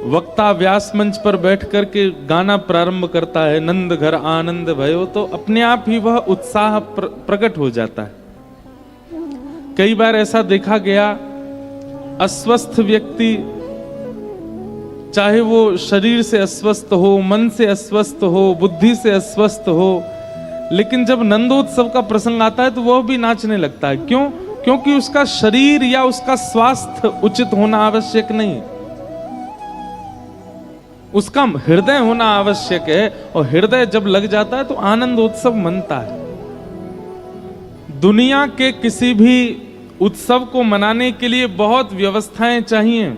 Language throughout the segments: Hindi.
वक्ता व्यास मंच पर बैठ करके गाना प्रारंभ करता है, नंद घर आनंद भयो, तो अपने आप ही वह उत्साह प्रकट हो जाता है। कई बार ऐसा देखा गया, अस्वस्थ व्यक्ति, चाहे वो शरीर से अस्वस्थ हो, मन से अस्वस्थ हो, बुद्धि से अस्वस्थ हो, लेकिन जब नंदोत्सव का प्रसंग आता है तो वह भी नाचने लगता है। क्यों? क्योंकि उसका शरीर या उसका स्वास्थ्य उचित होना आवश्यक नहीं, उसका हृदय होना आवश्यक है, और हृदय जब लग जाता है तो आनंदोत्सव मनता है। दुनिया के किसी भी उत्सव को मनाने के लिए बहुत व्यवस्थाएं चाहिए।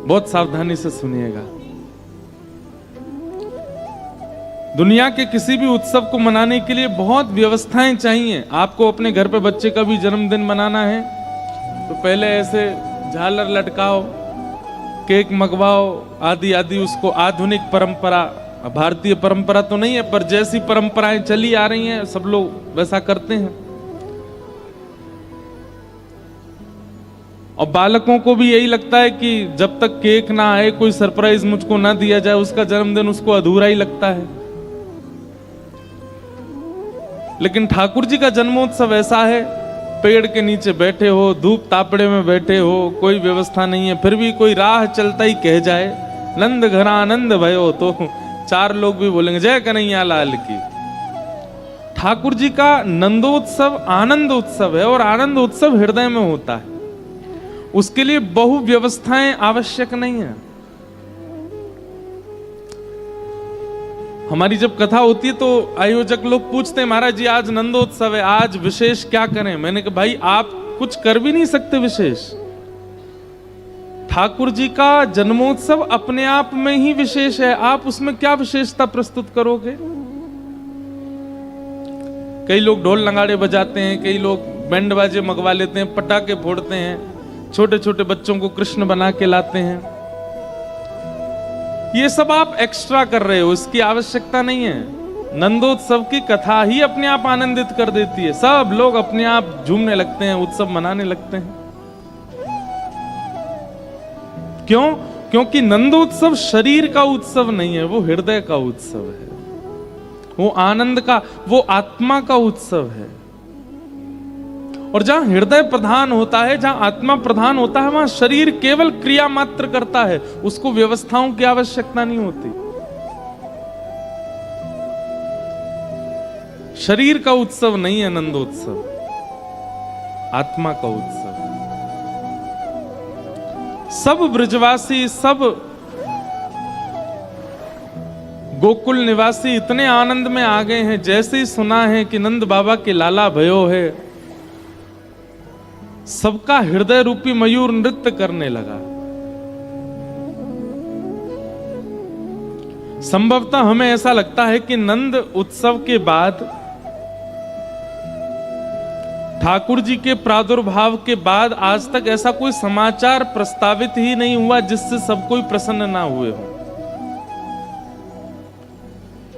बहुत सावधानी से सुनिएगा। दुनिया के किसी भी उत्सव को मनाने के लिए बहुत व्यवस्थाएं चाहिए। आपको अपने घर पे बच्चे का भी जन्मदिन मनाना है तो पहले ऐसे झालर लटकाओ, केक मंगवाओ, आदि आदि। उसको आधुनिक परंपरा, भारतीय परंपरा तो नहीं है, पर जैसी परंपराएं चली आ रही हैं सब लोग वैसा करते हैं। और बालकों को भी यही लगता है कि जब तक केक ना आए, कोई सरप्राइज मुझको ना दिया जाए, उसका जन्मदिन उसको अधूरा ही लगता है। लेकिन ठाकुर जी का जन्मोत्सव ऐसा है, पेड़ के नीचे बैठे हो, धूप तापड़े में बैठे हो, कोई व्यवस्था नहीं है, फिर भी कोई राह चलता ही कह जाए नंद घर आनंद भयो, तो 4 लोग भी बोलेंगे जय कन्हैया लाल की। ठाकुर जी का नंदोत्सव आनंद उत्सव है, और आनंद उत्सव हृदय में होता है। उसके लिए बहु व्यवस्थाएं आवश्यक नहीं है। हमारी जब कथा होती है तो आयोजक लोग पूछते हैं, महाराज जी आज नंदोत्सव है, आज विशेष क्या करें? मैंने कहा भाई आप कुछ कर भी नहीं सकते विशेष। ठाकुर जी का जन्मोत्सव अपने आप में ही विशेष है, आप उसमें क्या विशेषता प्रस्तुत करोगे? कई लोग ढोल नगाड़े बजाते हैं, कई लोग बैंड बाजे मंगवा लेते हैं, पटाखे फोड़ते हैं, छोटे छोटे बच्चों को कृष्ण बना के लाते हैं। ये सब आप एक्स्ट्रा कर रहे हो, इसकी आवश्यकता नहीं है। नंदोत्सव की कथा ही अपने आप आनंदित कर देती है, सब लोग अपने आप झूमने लगते हैं, उत्सव मनाने लगते हैं। क्यों? क्योंकि नंदोत्सव शरीर का उत्सव नहीं है, वो हृदय का उत्सव है, वो आनंद का, वो आत्मा का उत्सव है। और जहां हृदय प्रधान होता है, जहां आत्मा प्रधान होता है, वहां शरीर केवल क्रिया मात्र करता है, उसको व्यवस्थाओं की आवश्यकता नहीं होती। शरीर का उत्सव नहीं है नंदोत्सव, आत्मा का उत्सव। सब ब्रजवासी, सब गोकुल निवासी इतने आनंद में आ गए हैं, जैसे ही सुना है कि नंद बाबा के लाला भयो है, सबका हृदय रूपी मयूर नृत्य करने लगा। संभवतः हमें ऐसा लगता है कि नंद उत्सव के बाद, ठाकुर जी के प्रादुर्भाव के बाद आज तक ऐसा कोई समाचार प्रस्तावित ही नहीं हुआ जिससे सब कोई प्रसन्न ना हुए हो।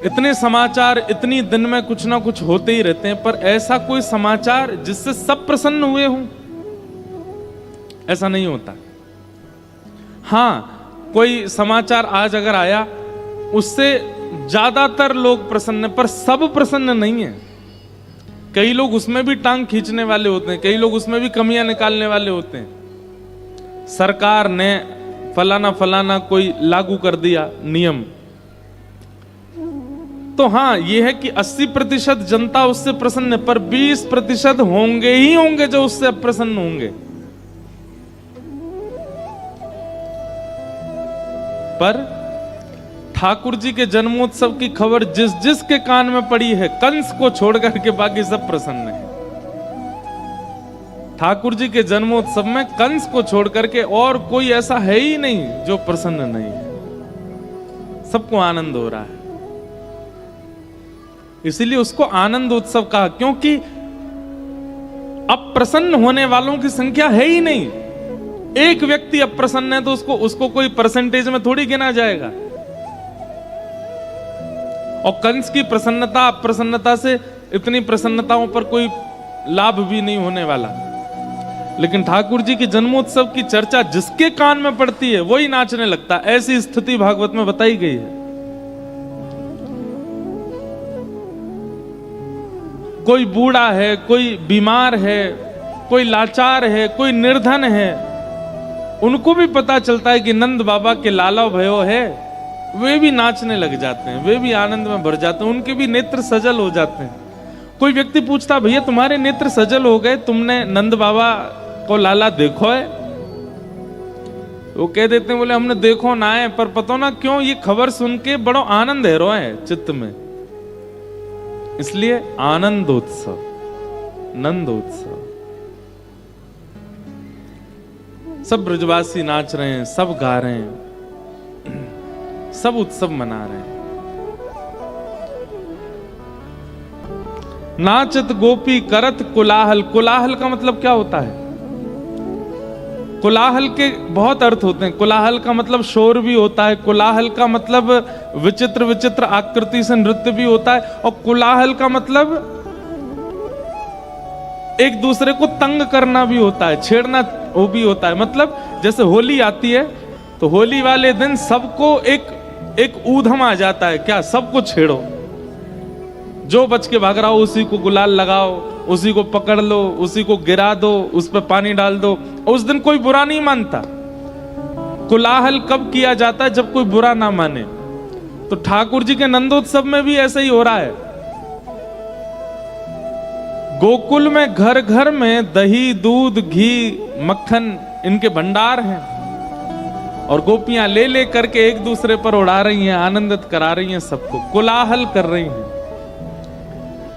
इतने समाचार इतनी दिन में कुछ ना कुछ होते ही रहते हैं, पर ऐसा कोई समाचार जिससे सब प्रसन्न हुए हों, ऐसा नहीं होता। हां, कोई समाचार आज अगर आया उससे ज्यादातर लोग प्रसन्न है, पर सब प्रसन्न नहीं है। कई लोग उसमें भी टांग खींचने वाले होते हैं, कई लोग उसमें भी कमियां निकालने वाले होते हैं। सरकार ने फलाना फलाना कोई लागू कर दिया नियम, तो हां यह है कि 80% जनता उससे प्रसन्न है, पर 20% होंगे ही होंगे जो उससे अप्रसन्न होंगे। पर ठाकुर जी के जन्मोत्सव की खबर जिस जिस के कान में पड़ी है, कंस को छोड़कर के बाकी सब प्रसन्न है। ठाकुर जी के जन्मोत्सव में कंस को छोड़कर के और कोई ऐसा है ही नहीं जो प्रसन्न नहीं है। सबको आनंद हो रहा है, इसीलिए उसको आनंद उत्सव कहा, क्योंकि अप्रसन्न होने वालों की संख्या है ही नहीं। एक व्यक्ति अप्रसन्न है तो उसको कोई परसेंटेज में थोड़ी गिना जाएगा। और कंस की प्रसन्नता अप्रसन्नता से इतनी प्रसन्नताओं पर कोई लाभ भी नहीं होने वाला। लेकिन ठाकुर जी के जन्मोत्सव की चर्चा जिसके कान में पड़ती है वही नाचने लगता है। ऐसी स्थिति भागवत में बताई गई है। कोई बूढ़ा है, कोई बीमार है, कोई लाचार है, कोई निर्धन है, उनको भी पता चलता है कि नंद बाबा के लाला भयो है, वे भी नाचने लग जाते हैं, वे भी आनंद में भर जाते हैं, उनके भी नेत्र सजल हो जाते हैं। कोई व्यक्ति पूछता, भैया तुम्हारे नेत्र सजल हो गए, तुमने नंद बाबा को लाला देखो है? वो कह देते हैं, बोले हमने देखो ना है, पर पता ना क्यों ये खबर सुन के बड़ो आनंद है रो है चित्त में, इसलिए आनंदोत्सव, नंदोत्सव। सब ब्रजवासी नाच रहे हैं, सब गा रहे हैं, सब उत्सव मना रहे हैं। नाचत गोपी करत कोलाहल। कोलाहल का मतलब क्या होता है? कोलाहल के बहुत अर्थ होते हैं। कोलाहल का मतलब शोर भी होता है, कोलाहल का मतलब विचित्र विचित्र आकृति से नृत्य भी होता है, और कोलाहल का मतलब एक दूसरे को तंग करना भी होता है, छेड़ना वो भी होता है। मतलब जैसे होली आती है तो होली वाले दिन सबको एक ऊधम आ जाता है, क्या सबको छेड़ो, जो बच के भाग रहा हो उसी को गुलाल लगाओ, उसी को पकड़ लो, उसी को गिरा दो, उस पर पानी डाल दो। उस दिन कोई बुरा नहीं मानता। कोलाहल कब किया जाता है? जब कोई बुरा ना माने। तो ठाकुर जी के नंदोत्सव में भी ऐसा ही हो रहा है। गोकुल में घर घर में दही, दूध, घी, मक्खन इनके भंडार हैं, और गोपियां ले ले करके एक दूसरे पर उड़ा रही हैं, आनंदित करा रही हैं सबको, कोलाहल कर रही हैं,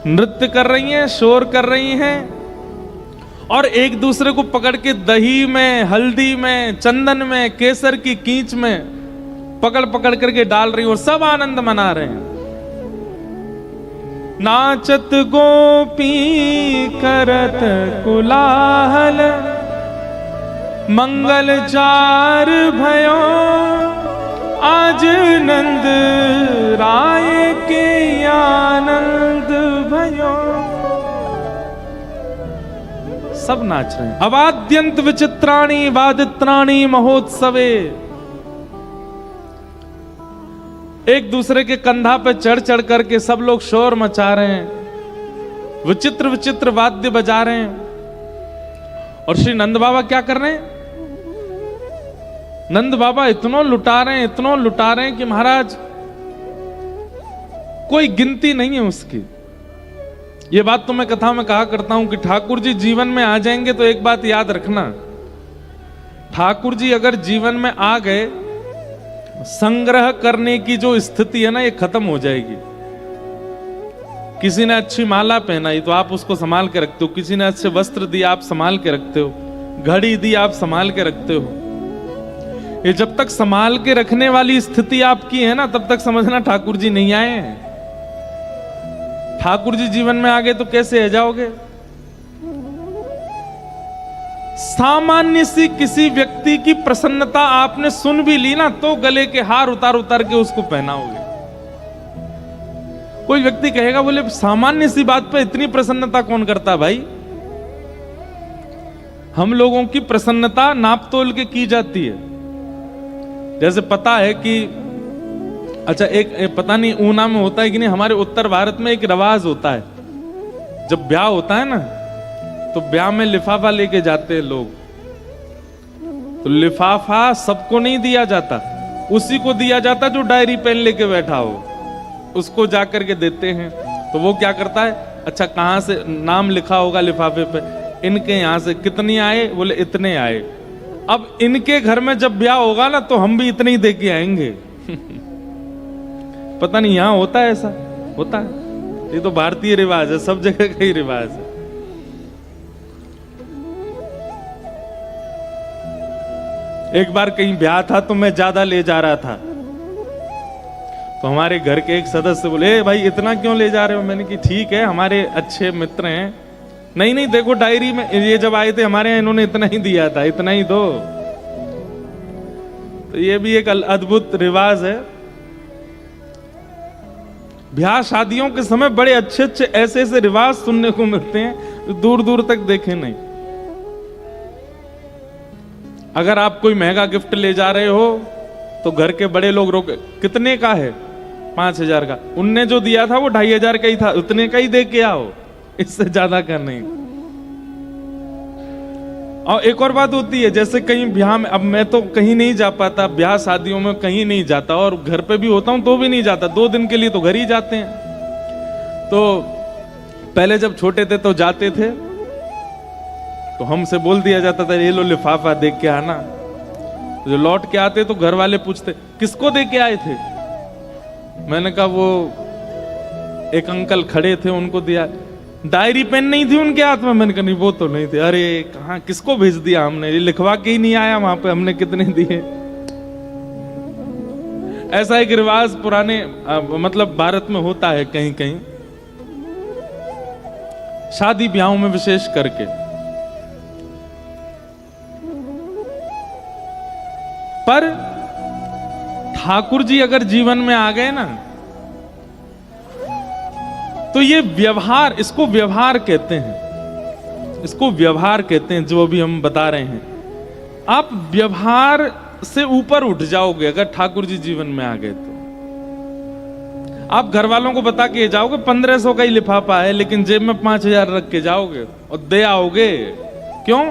नृत्य कर रही हैं, शोर कर रही हैं, और एक दूसरे को पकड़ के दही में, हल्दी में, चंदन में, केसर की कींच में पकड़ पकड़ करके डाल रही हैं, और सब आनंद मना रहे हैं। नाचत गोपी करत कोलाहल, मंगल जार भयो, आज नंद राय के आनंद भयो। सब नाच रहे हैं। अवाद्यंत विचित्राणि वादित्राणि महोत्सवे। एक दूसरे के कंधा पे चढ़ चढ़ करके सब लोग शोर मचा रहे हैं, विचित्र विचित्र वाद्य बजा रहे हैं। और श्री नंद बाबा क्या कर रहे हैं? नंद बाबा इतना लुटा रहे हैं, इतना लुटा रहे हैं कि महाराज कोई गिनती नहीं है उसकी। ये बात तो मैं कथा में कहा करता हूं कि ठाकुर जी जीवन में आ जाएंगे तो एक बात याद रखना, ठाकुर जी अगर जीवन में आ गए, संग्रह करने की जो स्थिति है ना, ये खत्म हो जाएगी। किसी ने अच्छी माला पहनाई तो आप उसको संभाल के रखते हो, किसी ने अच्छे वस्त्र दिए आप संभाल के रखते हो, घड़ी दी आप संभाल के रखते हो। ये जब तक संभाल के रखने वाली स्थिति आपकी है ना, तब तक समझना ठाकुर जी नहीं आए हैं। ठाकुर जी जीवन में आ गए तो कैसे रह जाओगे? सामान्य सी किसी व्यक्ति की प्रसन्नता आपने सुन भी ली ना, तो गले के हार उतार उतार के उसको पहनाओगे। कोई व्यक्ति कहेगा, बोले सामान्य सी बात पे इतनी प्रसन्नता कौन करता भाई? हम लोगों की प्रसन्नता नाप तोल के की जाती है। जैसे पता है कि अच्छा, एक पता नहीं ऊना में होता है कि नहीं, हमारे उत्तर भारत में एक रिवाज होता है, जब ब्याह होता है ना तो ब्याह में लिफाफा लेके जाते हैं लोग। तो लिफाफा सबको नहीं दिया जाता, उसी को दिया जाता जो डायरी पेन लेके बैठा हो, उसको जाकर के देते हैं। तो वो क्या करता है, अच्छा कहां से नाम लिखा होगा लिफाफे पे, इनके यहां से कितनी आए, बोले इतने आए। अब इनके घर में जब ब्याह होगा ना तो हम भी इतने ही दे के आएंगे। पता नहीं यहां होता है ऐसा? होता है। ये तो भारतीय रिवाज है, सब जगह का ही रिवाज है। एक बार कहीं ब्याह था तो मैं ज्यादा ले जा रहा था, तो हमारे घर के एक सदस्य बोले, भाई इतना क्यों ले जा रहे हो? मैंने कि ठीक है, हमारे अच्छे मित्र हैं। नहीं नहीं, देखो डायरी में ये जब आए थे हमारे यहाँ इन्होंने इतना ही दिया था, इतना ही दो। तो ये भी एक अद्भुत रिवाज है। ब्याह शादियों के समय बड़े अच्छे अच्छे ऐसे ऐसे रिवाज सुनने को मिलते हैं जो दूर दूर तक देखे नहीं। अगर आप कोई महंगा गिफ्ट ले जा रहे हो तो घर के बड़े लोग रोके, कितने का है? 5,000 का। उनने जो दिया था वो 2,500 का ही था, उतने का ही दे के आओ, इससे ज्यादा का नहीं। और एक और बात होती है, जैसे कहीं ब्याह में, अब मैं तो कहीं नहीं जा पाता, ब्याह शादियों में कहीं नहीं जाता, और घर पे भी होता हूं तो भी नहीं जाता, 2 दिन के लिए तो घर ही जाते हैं। तो पहले जब छोटे थे तो जाते थे, तो हमसे बोल दिया जाता था ये लो लिफाफा दे के आना। जो लौट के आते तो घर वाले पूछते किसको दे के आए थे? मैंने कहा वो एक अंकल खड़े थे उनको दिया। डायरी पेन नहीं थी उनके हाथ में? मैंने कहा नहीं वो तो नहीं थे। अरे कहाँ, किसको भेज दिया हमने? ये लिखवा के ही नहीं आया वहां पे हमने कितने दिए। ऐसा एक रिवाज पुराने मतलब भारत में होता है कहीं कहीं, शादी ब्याहों में विशेष करके। पर ठाकुर जी अगर जीवन में आ गए ना, तो ये व्यवहार, इसको व्यवहार कहते हैं, इसको व्यवहार कहते हैं जो अभी हम बता रहे हैं। आप व्यवहार से ऊपर उठ जाओगे अगर ठाकुर जी जीवन में आ गए तो। आप घर वालों को बता के जाओगे 1500 का ही लिफाफा है, लेकिन जेब में 5,000 रख के जाओगे और दे आओगे। क्यों?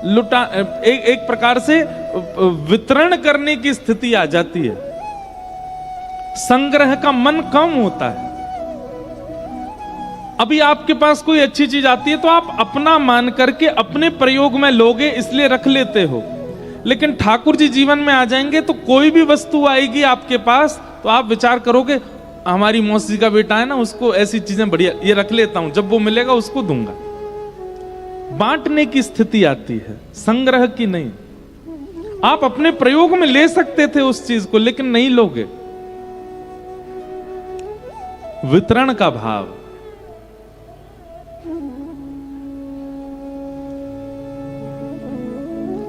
लुटा, एक प्रकार से वितरण करने की स्थिति आ जाती है, संग्रह का मन कम होता है। अभी आपके पास कोई अच्छी चीज आती है तो आप अपना मान करके अपने प्रयोग में लोगे, इसलिए रख लेते हो। लेकिन ठाकुर जी जीवन में आ जाएंगे तो कोई भी वस्तु आएगी आपके पास तो आप विचार करोगे हमारी मौसी का बेटा है ना, उसको ऐसी चीजें बढ़िया, ये रख लेता हूं, जब वो मिलेगा उसको दूंगा। बांटने की स्थिति आती है, संग्रह की नहीं। आप अपने प्रयोग में ले सकते थे उस चीज को, लेकिन नहीं लोगे। वितरण का भाव,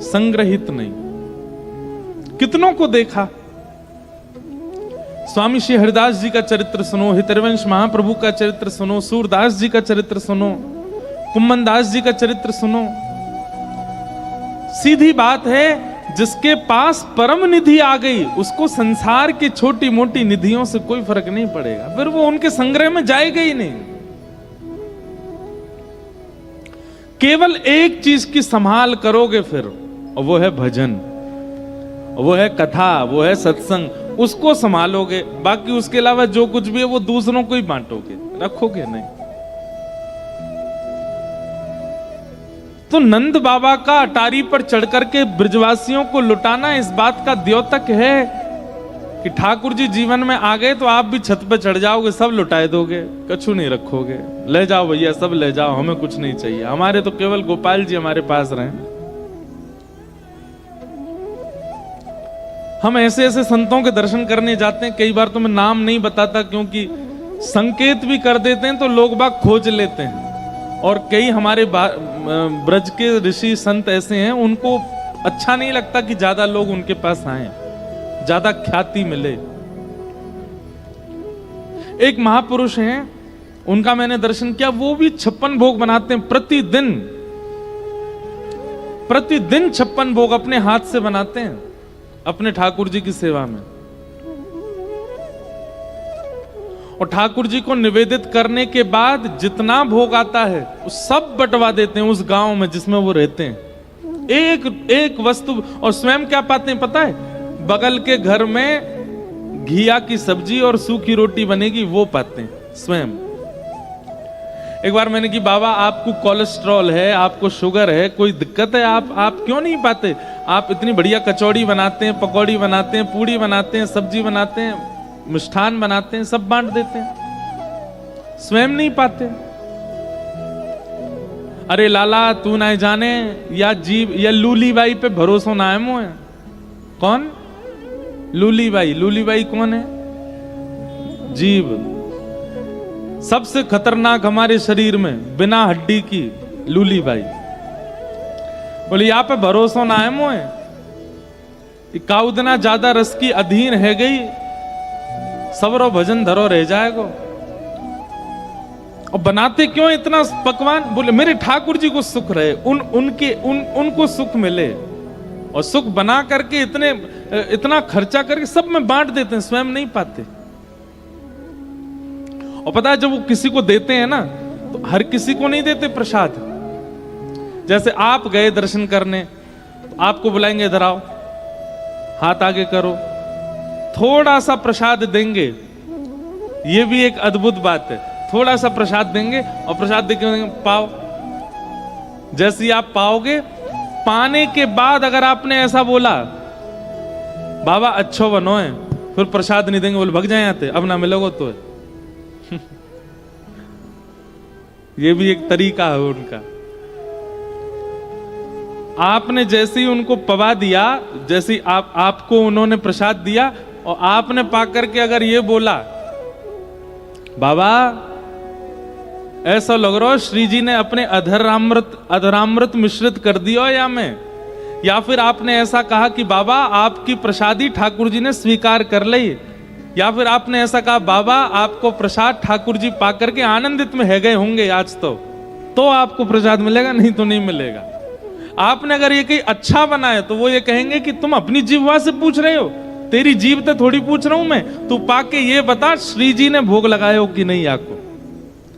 संग्रहित नहीं। कितनों को देखा, स्वामी श्री हरिदास जी का चरित्र सुनो, हितरवंश महाप्रभु का चरित्र सुनो, सूरदास जी का चरित्र सुनो, कुम्मन दास जी का चरित्र सुनो। सीधी बात है, जिसके पास परम निधि आ गई उसको संसार की छोटी मोटी निधियों से कोई फर्क नहीं पड़ेगा, फिर वो उनके संग्रह में जाएगा ही नहीं। केवल एक चीज की संभाल करोगे फिर, और वो है भजन, वो है कथा, वो है सत्संग, उसको संभालोगे। बाकी उसके अलावा जो कुछ भी है वो दूसरों को ही बांटोगे, रखोगे नहीं। तो नंद बाबा का अटारी पर चढ़ करके ब्रजवासियों को लुटाना इस बात का द्योतक है कि ठाकुर जी जीवन में आ गए तो आप भी छत पे चढ़ जाओगे, सब लुटाए दोगे, कछु नहीं रखोगे। ले जाओ भैया, सब ले जाओ, हमें कुछ नहीं चाहिए, हमारे तो केवल गोपाल जी हमारे पास रहे। हम ऐसे ऐसे संतों के दर्शन करने जाते हैं, कई बार तो मैं नाम नहीं बताता क्योंकि संकेत भी कर देते हैं तो लोग बाग खोज लेते हैं। और कई हमारे ब्रज के ऋषि संत ऐसे हैं, उनको अच्छा नहीं लगता कि ज्यादा लोग उनके पास आए, ज्यादा ख्याति मिले। एक महापुरुष हैं, उनका मैंने दर्शन किया, वो भी 56 भोग बनाते हैं प्रतिदिन। प्रतिदिन 56 भोग अपने हाथ से बनाते हैं अपने ठाकुर जी की सेवा में, और ठाकुर जी को निवेदित करने के बाद जितना भोग आता है वो सब बंटवा देते हैं उस गांव में जिसमें वो रहते हैं। एक एक वस्तु, और स्वयं क्या पाते हैं पता है? बगल के घर में घिया की सब्जी और सूखी रोटी बनेगी, वो पाते हैं स्वयं। एक बार मैंने कि बाबा आपको कोलेस्ट्रॉल है, आपको शुगर है, कोई दिक्कत है, आप क्यों नहीं पाते? आप इतनी बढ़िया कचौड़ी बनाते हैं, पकौड़ी बनाते हैं, पूड़ी बनाते हैं, सब्जी बनाते हैं, मिष्ठान बनाते हैं, सब बांट देते हैं, स्वयं नहीं पाते। अरे लाला तू ना जाने, या जीव या लूली बाई पे भरोसा ना है मोए। कौन? लूली बाई। लूली बाई कौन है? जीव। सबसे खतरनाक हमारे शरीर में बिना हड्डी की लूली बाई। बोले यहाँ पे भरोसा ना है मोए, काउदना ज्यादा रस की अधीन है गई, सबरो भजन धरो रह जाएगो। और बनाते क्यों इतना पकवान? बोले मेरे ठाकुर जी को सुख रहे, उनको सुख मिले। और सुख बना करके इतना खर्चा करके सब में बांट देते हैं, स्वयं नहीं पाते। और पता है जब वो किसी को देते हैं ना, तो हर किसी को नहीं देते प्रसाद। जैसे आप गए दर्शन करने, तो आपको बुलाएंगे, इधर आओ, हाथ आगे करो, थोड़ा सा प्रसाद देंगे। ये भी एक अद्भुत बात है, थोड़ा सा प्रसाद देंगे और प्रसाद देंगे, पाओ। जैसे ही आप पाओगे, पाने के बाद अगर आपने ऐसा बोला, बाबा अच्छो बनो है, फिर प्रसाद नहीं देंगे, बोले भग जाए आते, अब ना मिलोगे तो है। ये भी एक तरीका है उनका। आपने जैसे ही उनको पवा दिया, जैसे आपको उन्होंने प्रसाद दिया और आपने पाकर के अगर ये बोला, बाबा ऐसा लग रहा श्री जी ने अपने अधरामृत मिश्रित कर दिया या मैं, या फिर आपने ऐसा कहा कि बाबा आपकी प्रसादी ठाकुर जी ने स्वीकार कर ली, या फिर आपने ऐसा कहा बाबा आपको प्रसाद ठाकुर जी पाकर के आनंदित में है गए होंगे आज, तो आपको प्रसाद मिलेगा, नहीं तो नहीं मिलेगा। आपने अगर ये कहीं अच्छा बनाया तो वो ये कहेंगे कि तुम अपनी जीवा से पूछ रहे हो, तेरी जीव तो थोड़ी पूछ रहा हूं मैं, तू पाके ये बता श्री जी ने भोग लगाया हो कि नहीं आपको।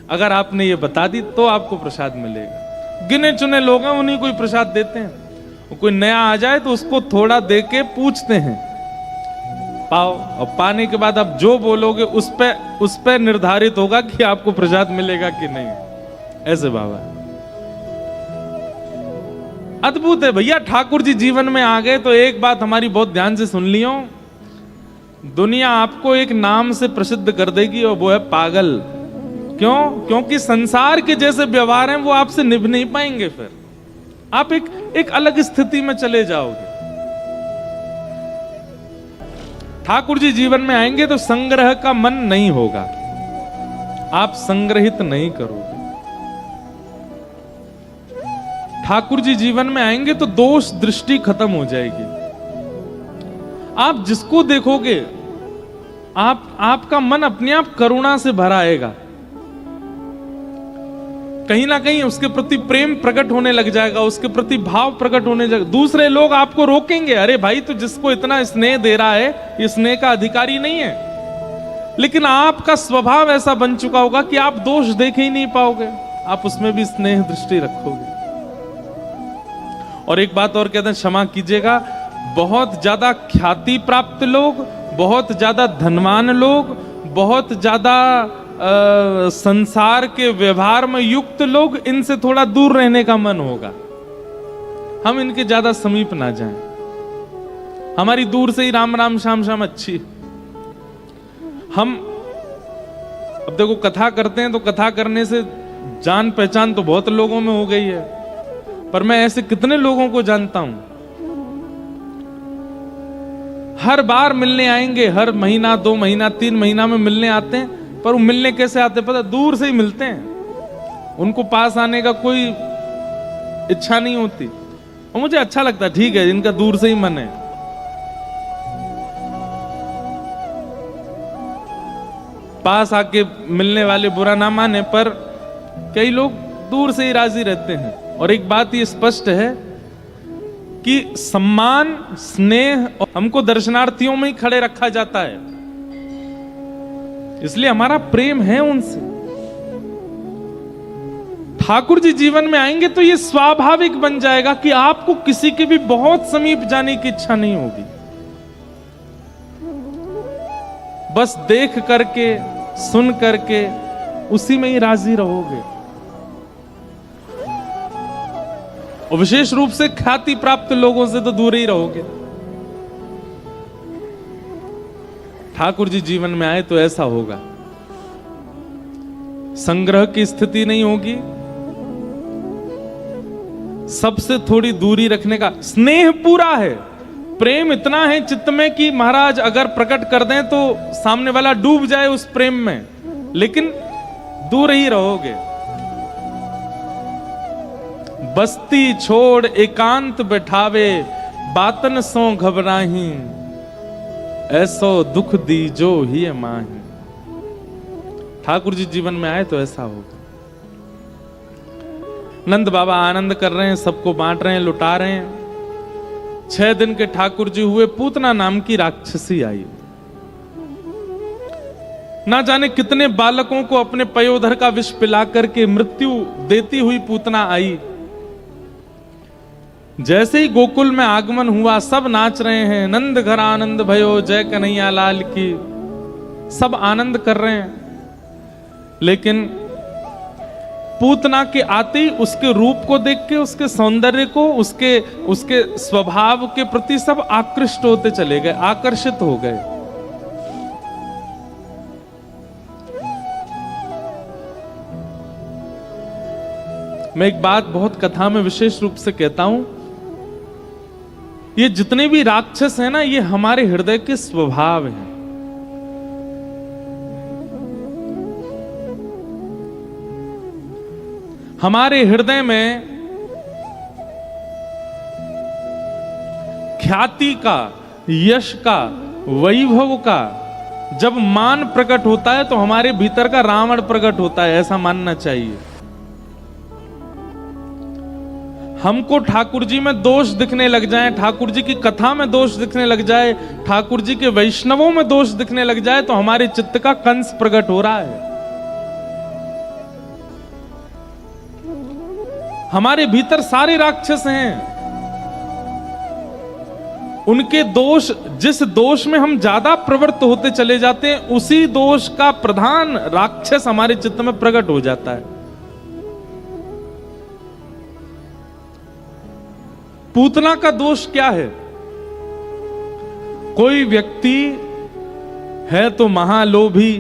अगर आपने ये बता दी तो आपको प्रसाद मिलेगा। गिने चुने लोग हैं, उन्हीं को प्रसाद देते हैं। कोई नया आ जाए तो उसको थोड़ा दे के पूछते हैं, पाओ, और पाने के बाद आप जो बोलोगे उस पे निर्धारित होगा कि आपको प्रसाद मिलेगा कि नहीं। ऐसे बाबा अद्भुत है भैया। ठाकुर जी जीवन में आ गए तो एक बात हमारी बहुत ध्यान से सुन लियो, दुनिया आपको एक नाम से प्रसिद्ध कर देगी और वो है पागल। क्यों? क्योंकि संसार के जैसे व्यवहार हैं वो आपसे निभ नहीं पाएंगे, फिर आप एक अलग स्थिति में चले जाओगे। ठाकुर जी जीवन में आएंगे तो संग्रह का मन नहीं होगा, आप संग्रहित नहीं करोगे। ठाकुर जी जीवन में आएंगे तो दोष दृष्टि खत्म हो जाएगी। आप जिसको देखोगे आपका मन अपने आप करुणा से भरा आएगा, कहीं ना कहीं उसके प्रति प्रेम प्रकट होने लग जाएगा, उसके प्रति भाव प्रकट होने लग। दूसरे लोग आपको रोकेंगे, अरे भाई तो जिसको इतना स्नेह दे रहा है ये स्नेह का अधिकारी नहीं है। लेकिन आपका स्वभाव ऐसा बन चुका होगा कि आप दोष देख ही नहीं पाओगे, आप उसमें भी स्नेह दृष्टि रखोगे। और एक बात और कहते हैं, क्षमा कीजिएगा, बहुत ज्यादा ख्याति प्राप्त लोग, बहुत ज्यादा धनवान लोग, बहुत ज्यादा संसार के व्यवहार में युक्त लोग, इनसे थोड़ा दूर रहने का मन होगा। हम इनके ज्यादा समीप ना जाएं, हमारी दूर से ही राम राम श्याम श्याम अच्छी। हम अब देखो कथा करते हैं तो कथा करने से जान पहचान तो बहुत लोगों में हो गई है, पर मैं ऐसे कितने लोगों को जानता हूं, हर बार मिलने आएंगे, हर महीना 2 महीना 3 महीना में मिलने आते हैं, पर वो मिलने कैसे आते हैं पता? दूर से ही मिलते हैं, उनको पास आने का कोई इच्छा नहीं होती। और मुझे अच्छा लगता है, ठीक है इनका दूर से ही मन है। पास आके मिलने वाले बुरा ना माने, पर कई लोग दूर से ही राजी रहते हैं। और एक बात ये स्पष्ट है कि सम्मान स्नेह हमको दर्शनार्थियों में ही खड़े रखा जाता है, इसलिए हमारा प्रेम है उनसे। ठाकुर जी जीवन में आएंगे तो ये स्वाभाविक बन जाएगा कि आपको किसी के भी बहुत समीप जाने की इच्छा नहीं होगी, बस देख करके सुन करके उसी में ही राजी रहोगे। और विशेष रूप से ख्याति प्राप्त लोगों से तो दूर ही रहोगे। ठाकुर जी जीवन में आए तो ऐसा होगा, संग्रह की स्थिति नहीं होगी, सबसे थोड़ी दूरी रखने का स्नेह पूरा है, प्रेम इतना है चित्त में कि महाराज अगर प्रकट कर दें तो सामने वाला डूब जाए उस प्रेम में, लेकिन दूर ही रहोगे। बस्ती छोड़ एकांत बैठावे, बातन सो घबराही, ऐसो दुख दीजो ही माही। ठाकुर जी जीवन में आए तो ऐसा होगा। नंद बाबा आनंद कर रहे हैं, सबको बांट रहे हैं, लुटा रहे हैं। 6 दिन के ठाकुर जी हुए, पूतना नाम की राक्षसी आई। ना जाने कितने बालकों को अपने पयोधर का विष पिला करके मृत्यु देती हुई पूतना आई। जैसे ही गोकुल में आगमन हुआ, सब नाच रहे हैं, नंद घर आनंद भयो, जय कन्हैया लाल की, सब आनंद कर रहे हैं। लेकिन पूतना के आते ही उसके रूप को देख के, उसके सौंदर्य को, उसके स्वभाव के प्रति सब आकृष्ट होते चले गए, आकर्षित हो गए। मैं एक बात बहुत कथा में विशेष रूप से कहता हूं, ये जितने भी राक्षस हैं ना, ये हमारे हृदय के स्वभाव हैं। हमारे हृदय में ख्याति का, यश का, वैभव का जब मान प्रकट होता है तो हमारे भीतर का रावण प्रकट होता है, ऐसा मानना चाहिए। हमको ठाकुर जी में दोष दिखने लग जाए, ठाकुर जी की कथा में दोष दिखने लग जाए, ठाकुर जी के वैष्णवों में दोष दिखने लग जाए, तो हमारे चित्त का कंस प्रकट हो रहा है। हमारे भीतर सारे राक्षस हैं। उनके दोष, जिस दोष में हम ज्यादा प्रवृत्त होते चले जाते हैं, उसी दोष का प्रधान राक्षस हमारे चित्त में प्रकट हो जाता है। पूतना का दोष क्या है? कोई व्यक्ति है तो महालोभी,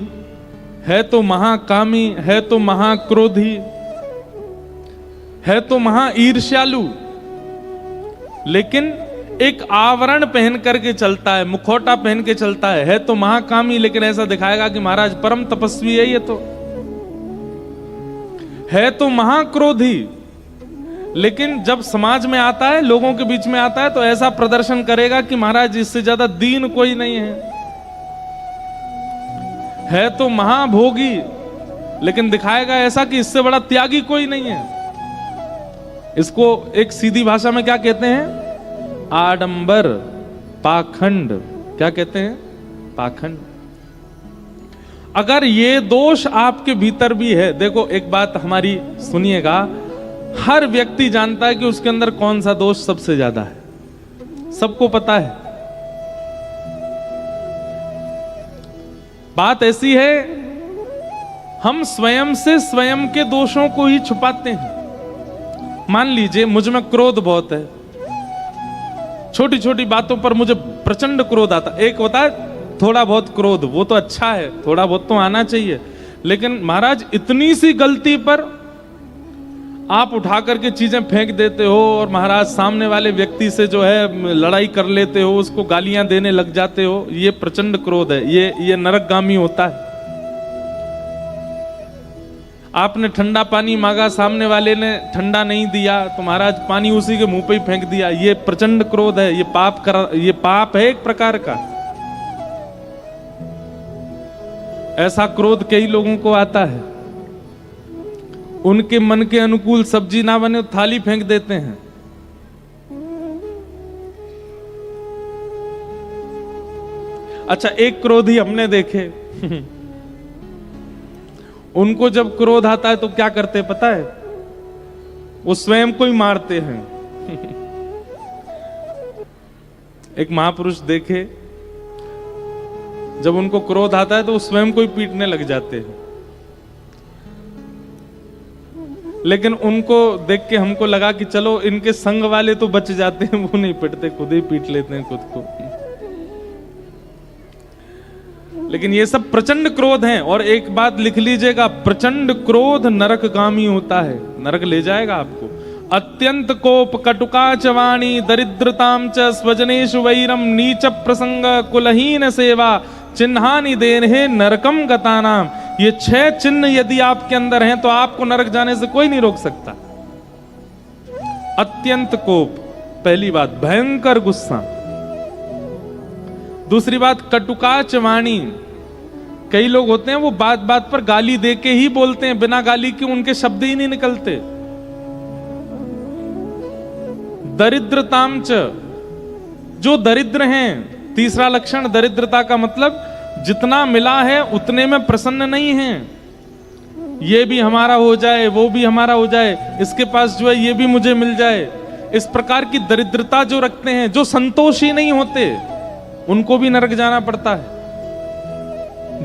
है तो महाकामी, है तो महाक्रोधी, है तो महा ईर्ष्यालु, लेकिन एक आवरण पहन करके चलता है, मुखौटा पहन के चलता है तो महाकामी, लेकिन ऐसा दिखाएगा कि महाराज परम तपस्वी है। ये तो है तो महाक्रोधी, लेकिन जब समाज में आता है, लोगों के बीच में आता है, तो ऐसा प्रदर्शन करेगा कि महाराज इससे ज्यादा दीन कोई नहीं है तो महाभोगी, लेकिन दिखाएगा ऐसा कि इससे बड़ा त्यागी कोई नहीं है। इसको एक सीधी भाषा में क्या कहते हैं? आडंबर, पाखंड। क्या कहते हैं? पाखंड। अगर ये दोष आपके भीतर भी है, देखो एक बात हमारी सुनिएगा, हर व्यक्ति जानता है कि उसके अंदर कौन सा दोष सबसे ज्यादा है, सबको पता है। बात ऐसी है, हम स्वयं से स्वयं के दोषों को ही छुपाते हैं। मान लीजिए मुझ में क्रोध बहुत है, छोटी छोटी बातों पर मुझे प्रचंड क्रोध आता। एक होता है थोड़ा बहुत क्रोध, वो तो अच्छा है, थोड़ा बहुत तो आना चाहिए, लेकिन महाराज इतनी सी गलती पर आप उठा करके चीजें फेंक देते हो और महाराज सामने वाले व्यक्ति से जो है लड़ाई कर लेते हो, उसको गालियां देने लग जाते हो, ये प्रचंड क्रोध है, ये नरकगामी होता है। आपने ठंडा पानी मांगा, सामने वाले ने ठंडा नहीं दिया तो महाराज पानी उसी के मुंह पे ही फेंक दिया, ये प्रचंड क्रोध है, ये पाप है एक प्रकार का। ऐसा क्रोध कई लोगों को आता है, उनके मन के अनुकूल सब्जी ना बने तो थाली फेंक देते हैं। अच्छा, एक क्रोधी हमने देखे उनको जब क्रोध आता है तो क्या करते पता है? वो स्वयं को ही मारते हैं। एक महापुरुष देखे, जब उनको क्रोध आता है तो वो स्वयं को ही पीटने लग जाते हैं। लेकिन उनको देख के हमको लगा कि चलो इनके संग वाले तो बच जाते हैं, वो नहीं पिटते, खुद ही पीट लेते हैं खुद को। लेकिन ये सब प्रचंड क्रोध हैं। और एक बात लिख लीजिएगा, प्रचंड क्रोध नरकगामी होता है, नरक ले जाएगा आपको। अत्यंत कोप, कटुकाच वाणी, दरिद्रताम च स्वजनेषु वैरम, नीच प्रसंग, कुलहीन सेवा, चिन्हानि देनहे नरकम गतानाम। ये 6 चिन्ह यदि आपके अंदर हैं तो आपको नरक जाने से कोई नहीं रोक सकता। अत्यंत कोप, पहली बात, भयंकर गुस्सा। दूसरी बात, कटुकाच वाणी। कई लोग होते हैं वो बात बात पर गाली देके ही बोलते हैं, बिना गाली के उनके शब्द ही नहीं निकलते। दरिद्रताम च, जो दरिद्र हैं, तीसरा लक्षण दरिद्रता का मतलब जितना मिला है उतने में प्रसन्न नहीं हैं। ये भी हमारा हो जाए, वो भी हमारा हो जाए, इसके पास जो है ये भी मुझे मिल जाए। इस प्रकार की दरिद्रता जो रखते हैं, जो संतोषी नहीं होते, उनको भी नरक जाना पड़ता है।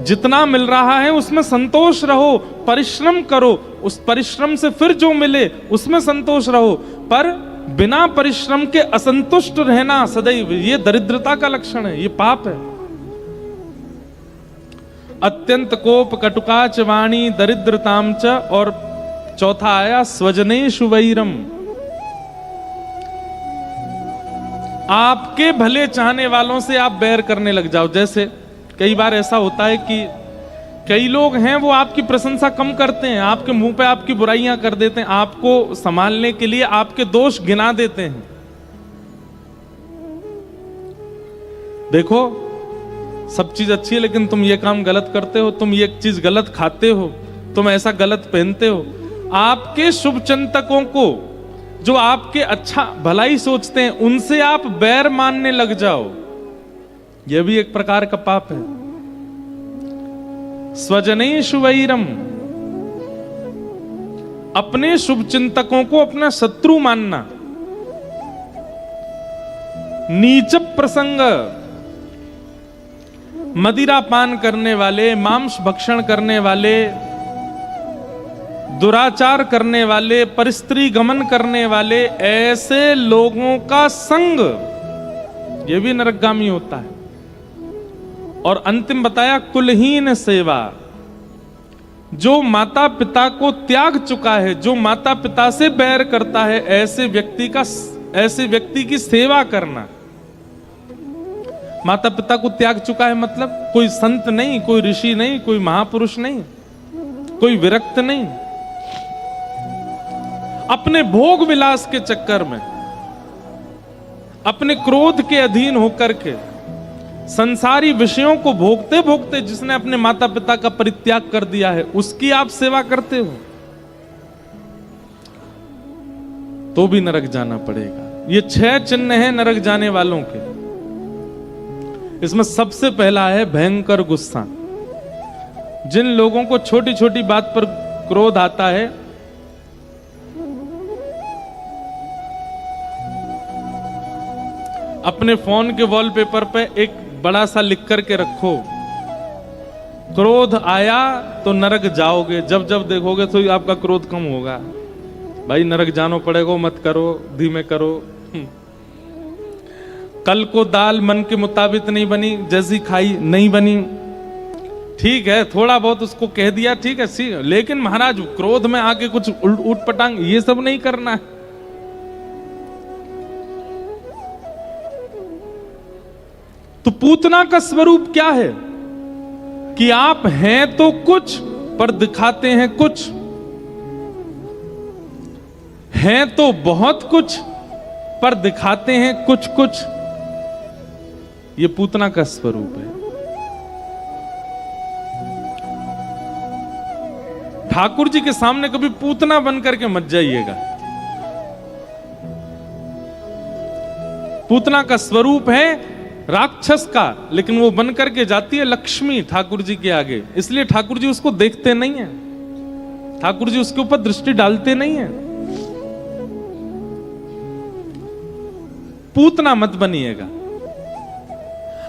जितना मिल रहा है उसमें संतोष रहो, परिश्रम करो, उस परिश्रम से फिर जो मिले उसमें संतोष रहो, पर बिना परिश्रम के असंतुष्ट रहना सदैव, ये दरिद्रता का लक्षण है, ये पाप है। अत्यंत कोप कटुकाच वाणी दरिद्रताम च, और चौथा आया स्वजनेषु वैरम। आपके भले चाहने वालों से आप बैर करने लग जाओ। जैसे कई बार ऐसा होता है कि कई लोग हैं वो आपकी प्रशंसा कम करते हैं, आपके मुंह पे आपकी बुराइयां कर देते हैं, आपको संभालने के लिए आपके दोष गिना देते हैं। देखो सब चीज अच्छी है लेकिन तुम ये काम गलत करते हो, तुम ये चीज गलत खाते हो, तुम ऐसा गलत पहनते हो। आपके शुभचिंतकों को, जो आपके अच्छा भलाई सोचते हैं, उनसे आप बैर मानने लग जाओ, यह भी एक प्रकार का पाप है। स्वजनेषु वैरम, अपने शुभचिंतकों को अपना शत्रु मानना। नीच प्रसंग, मदिरा पान करने वाले, मांस भक्षण करने वाले, दुराचार करने वाले, परस्त्री गमन करने वाले, ऐसे लोगों का संग, यह भी नरकगामी होता है। और अंतिम बताया कुलहीन सेवा, जो माता पिता को त्याग चुका है, जो माता पिता से बैर करता है, ऐसे व्यक्ति की सेवा करना। माता पिता को त्याग चुका है मतलब कोई संत नहीं, कोई ऋषि नहीं, कोई महापुरुष नहीं, कोई विरक्त नहीं, अपने भोग विलास के चक्कर में, अपने क्रोध के अधीन होकर के, संसारी विषयों को भोगते भोगते जिसने अपने माता पिता का परित्याग कर दिया है, उसकी आप सेवा करते हो तो भी नरक जाना पड़ेगा। ये 6 चिन्ह हैं नरक जाने वालों के। इसमें सबसे पहला है भयंकर गुस्सा। जिन लोगों को छोटी छोटी बात पर क्रोध आता है, अपने फोन के वॉलपेपर पे एक बड़ा सा लिख करके रखो, क्रोध आया तो नरक जाओगे। जब जब देखोगे तो आपका क्रोध कम होगा। भाई नरक जानो पड़ेगा, मत करो, धीमे करो। कल को दाल मन के मुताबिक नहीं बनी, जैसी खाई नहीं बनी, ठीक है, थोड़ा बहुत उसको कह दिया, ठीक है, लेकिन महाराज क्रोध में आके कुछ उठ पटांग ये सब नहीं करना है। तो पूतना का स्वरूप क्या है कि आप हैं तो कुछ पर दिखाते हैं कुछ, हैं तो बहुत कुछ पर दिखाते हैं कुछ कुछ। ये पूतना का स्वरूप है। ठाकुर जी के सामने कभी पूतना बन करके मत जाइएगा। पूतना का स्वरूप है राक्षस का, लेकिन वो बन करके जाती है लक्ष्मी ठाकुर जी के आगे, इसलिए ठाकुर जी उसको देखते नहीं है, ठाकुर जी उसके ऊपर दृष्टि डालते नहीं है। पूतना मत बनिएगा।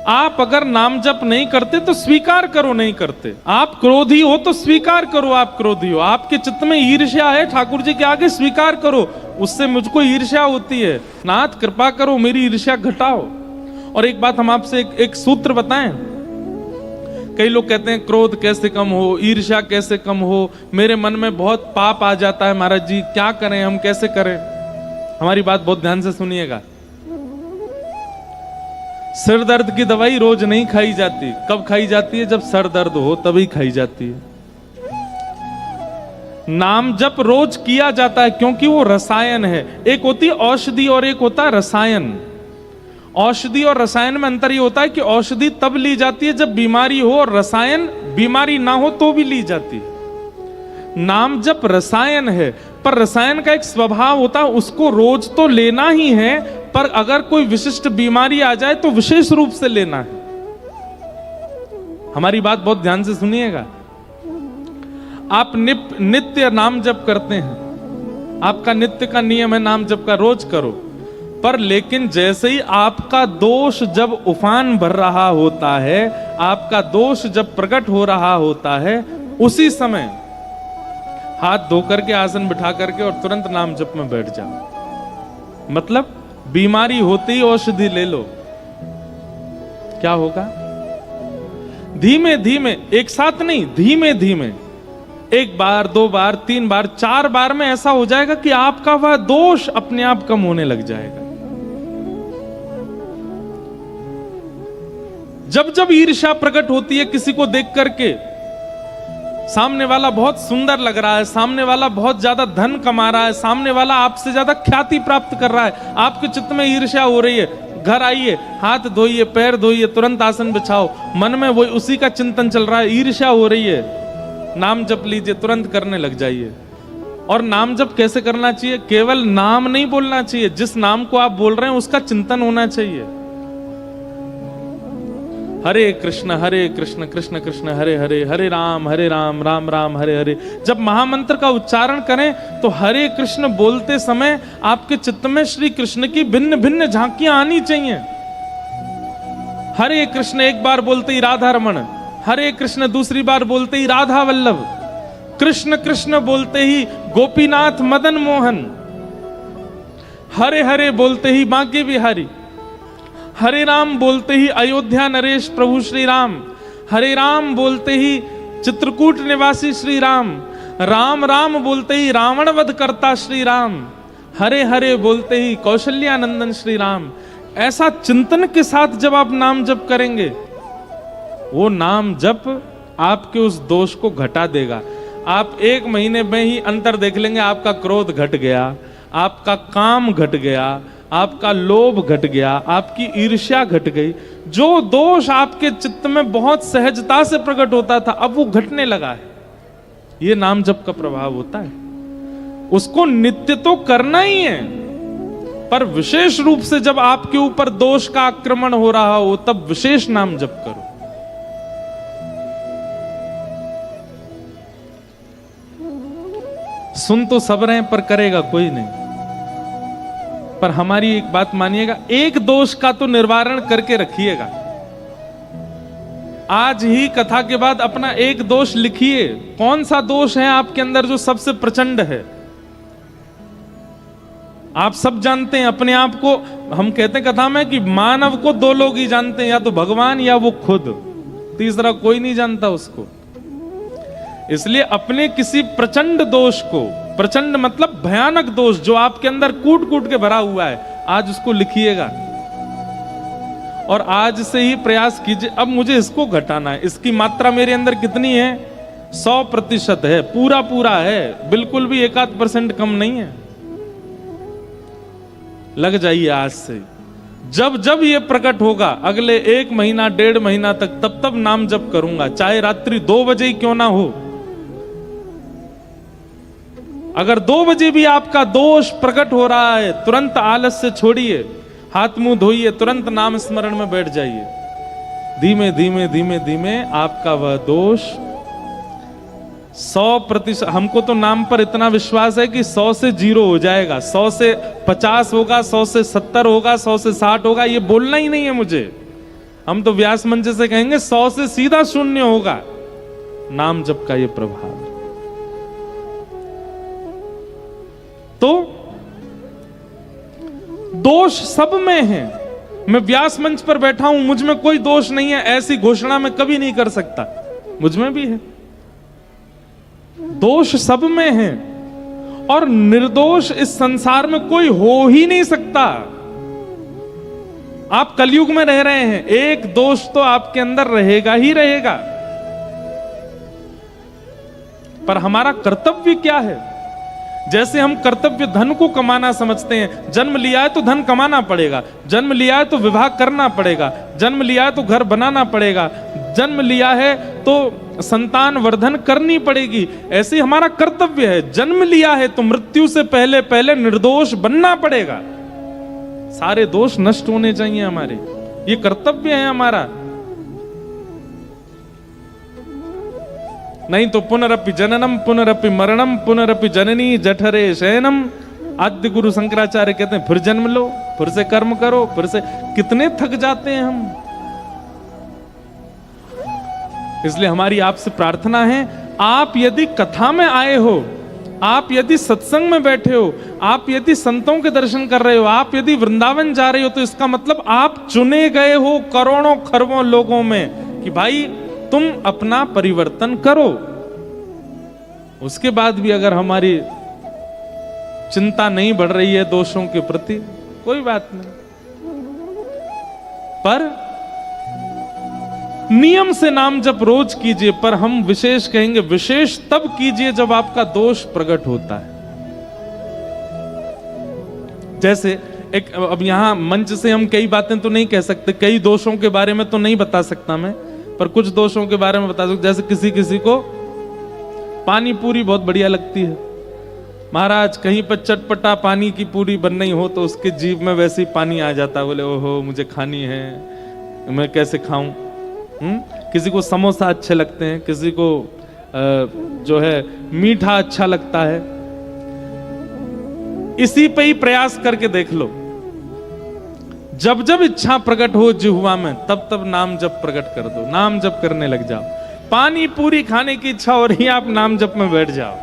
आप अगर नाम जप नहीं करते तो स्वीकार करो नहीं करते। आप क्रोधी हो तो स्वीकार करो आप क्रोधी हो। आपके चित्त में ईर्ष्या है, ठाकुर जी के आगे स्वीकार करो, उससे मुझको ईर्ष्या होती है, नाथ कृपा करो मेरी ईर्ष्या घटाओ। और एक बात हम आपसे एक सूत्र बताएं। कई लोग कहते हैं क्रोध कैसे कम हो, ईर्ष्या कैसे कम हो, मेरे मन में बहुत पाप आ जाता है महाराज जी, क्या करें हम, कैसे करें? हमारी बात बहुत ध्यान से सुनिएगा। सिर दर्द की दवाई रोज नहीं खाई जाती। कब खाई जाती है? जब सर दर्द हो तभी खाई जाती है। नाम जप रोज किया जाता है क्योंकि वो रसायन है। एक होती है औषधि और एक होता है रसायन। औषधि और रसायन में अंतर ये होता है कि औषधि तब ली जाती है जब बीमारी हो, और रसायन बीमारी ना हो तो भी ली जाती है। नाम जप रसायन है, पर रसायन का एक स्वभाव होता है, उसको रोज तो लेना ही है, पर अगर कोई विशिष्ट बीमारी आ जाए तो विशेष रूप से लेना है। हमारी बात बहुत ध्यान से सुनिएगा। आप नित्य नाम जप करते हैं, आपका नित्य का नियम है नाम जप का, रोज करो, पर लेकिन जैसे ही आपका दोष जब उफान भर रहा होता है, आपका दोष जब प्रकट हो रहा होता है, उसी समय हाथ धो करके आसन बिठा करके और तुरंत नाम जप में बैठ जाओ। मतलब बीमारी होते ही औषधि ले लो, क्या होगा? धीमे धीमे, एक साथ नहीं, धीमे धीमे, एक बार, दो बार, तीन बार, चार बार में ऐसा हो जाएगा कि आपका वह दोष अपने आप कम होने लग जाएगा। जब जब ईर्ष्या प्रकट होती है किसी को देख करके, सामने वाला बहुत सुंदर लग रहा है, सामने वाला बहुत ज्यादा धन कमा रहा है, सामने वाला आपसे ज्यादा ख्याति प्राप्त कर रहा है, आपके चित्त में ईर्ष्या हो रही है, घर आइए, हाथ धोइए, पैर धोइए, तुरंत आसन बिछाओ, मन में वही उसी का चिंतन चल रहा है, ईर्ष्या हो रही है, नाम जप लीजिए, तुरंत करने लग जाइए। और नाम जप कैसे करना चाहिए? केवल नाम नहीं बोलना चाहिए, जिस नाम को आप बोल रहे हैं उसका चिंतन होना चाहिए। हरे कृष्ण कृष्ण कृष्ण हरे हरे, हरे राम राम राम हरे हरे। जब महामंत्र का उच्चारण करें तो हरे कृष्ण बोलते समय आपके चित्त में श्री कृष्ण की भिन्न भिन्न झांकियां आनी चाहिए। हरे कृष्ण एक बार बोलते ही राधा रमण, हरे कृष्ण दूसरी बार बोलते ही राधा वल्लभ, कृष्ण कृष्ण बोलते ही गोपीनाथ मदन मोहन, हरे हरे बोलते ही बांके बिहारी, हरे राम बोलते ही अयोध्या नरेश प्रभु श्री राम, हरे राम बोलते ही चित्रकूट निवासी श्री राम, राम राम बोलते ही रावण वध करता श्री राम, हरे हरे बोलते ही कौशल्यानंदन श्री राम। ऐसा चिंतन के साथ जब आप नाम जप करेंगे, वो नाम जप आपके उस दोष को घटा देगा। आप 1 महीने में ही अंतर देख लेंगे, आपका क्रोध घट गया, आपका काम घट गया, आपका लोभ घट गया, आपकी ईर्ष्या घट गई। जो दोष आपके चित्त में बहुत सहजता से प्रकट होता था, अब वो घटने लगा है। ये नाम जप का प्रभाव होता है। उसको नित्य तो करना ही है, पर विशेष रूप से जब आपके ऊपर दोष का आक्रमण हो रहा हो, तब विशेष नाम जप करो। सुन तो सब रहे पर करेगा कोई नहीं। पर हमारी एक बात मानिएगा, एक दोष का तो निवारण करके रखिएगा। आज ही कथा के बाद अपना एक दोष लिखिए। कौन सा दोष है आपके अंदर जो सबसे प्रचंड है? आप सब जानते हैं अपने आप को। हम कहते हैं कथा में कि मानव को 2 लोग ही जानते हैं, या तो भगवान या वो खुद, तीसरा कोई नहीं जानता उसको। इसलिए अपने किसी प्रचंड दोष को, प्रचंड मतलब भयानक दोष जो आपके अंदर कूट कूट के भरा हुआ है, आज उसको लिखिएगा और आज से ही प्रयास कीजिए, अब मुझे इसको घटाना है। इसकी मात्रा मेरे अंदर कितनी है? 100% है, पूरा पूरा है, बिल्कुल भी 1-8% कम नहीं है। लग जाइए आज से। जब जब ये प्रकट होगा, अगले 1 महीना 1.5 महीना तक, तब तब नाम जप करूंगा, चाहे रात्रि 2 बजे ही क्यों ना हो। अगर 2 बजे भी आपका दोष प्रकट हो रहा है, तुरंत आलस्य छोड़िए, हाथ मुंह धोइए, तुरंत नाम स्मरण में बैठ जाइए। धीमे धीमे धीमे धीमे आपका वह दोष 100%, हमको तो नाम पर इतना विश्वास है कि 100 से 0 हो जाएगा, 100 से 50 होगा, 100 से 70 होगा, 100 से 60 होगा, ये बोलना ही नहीं है मुझे। हम तो व्यास मंच से कहेंगे 100 से सीधा 0 होगा। नाम जप का ये प्रभाव। तो दोष सब में है। मैं व्यास मंच पर बैठा हूं, मुझ में कोई दोष नहीं है, ऐसी घोषणा मैं कभी नहीं कर सकता। मुझ में भी है, दोष सब में है, और निर्दोष इस संसार में कोई हो ही नहीं सकता। आप कलयुग में रह रहे हैं, एक दोष तो आपके अंदर रहेगा ही रहेगा। पर हमारा कर्तव्य क्या है? जैसे हम कर्तव्य धन को कमाना समझते हैं, जन्म लिया है तो धन कमाना पड़ेगा, जन्म लिया है तो विवाह करना पड़ेगा, जन्म लिया है तो घर बनाना पड़ेगा, जन्म लिया है तो संतान वर्धन करनी पड़ेगी। ऐसे ही हमारा कर्तव्य है, जन्म लिया है तो मृत्यु से पहले पहले निर्दोष बनना पड़ेगा। सारे दोष नष्ट होने चाहिए हमारे, ये कर्तव्य है हमारा। नहीं तो पुनरपि जननम पुनरपि मरणम पुनरपि जननी जठरे शयनम। आद्य गुरु शंकराचार्य कहते हैं फिर जन्म लो, फिर से कर्म करो, फिर से। कितने थक जाते हैं हम। इसलिए हमारी आपसे प्रार्थना है, आप यदि कथा में आए हो, आप यदि सत्संग में बैठे हो, आप यदि संतों के दर्शन कर रहे हो, आप यदि वृंदावन जा रहे हो, तो इसका मतलब आप चुने गए हो करोड़ों खरबों लोगों में कि भाई तुम अपना परिवर्तन करो। उसके बाद भी अगर हमारी चिंता नहीं बढ़ रही है दोषों के प्रति, कोई बात नहीं, पर नियम से नाम जप रोज कीजिए। पर हम विशेष कहेंगे, विशेष तब कीजिए जब आपका दोष प्रकट होता है। जैसे एक, अब यहां मंच से हम कई बातें तो नहीं कह सकते, कई दोषों के बारे में तो नहीं बता सकता मैं, पर कुछ दोषों के बारे में बता सकता। जैसे किसी किसी को पानी पूरी बहुत बढ़िया लगती है, महाराज कहीं पर चटपटा पानी की पूरी बन नहीं हो तो उसके जीभ में वैसे ही पानी आ जाता है, बोले ओहो मुझे खानी है, मैं कैसे खाऊं। किसी को समोसा अच्छे लगते हैं, किसी को जो है मीठा अच्छा लगता है। इसी पे ही प्रयास करके देख लो, जब जब इच्छा प्रकट हो जिह्वा में, तब तब नाम जप प्रकट कर दो, नाम जप करने लग जाओ। पानी पूरी खाने की इच्छा हो रही है, आप नाम जप में बैठ जाओ,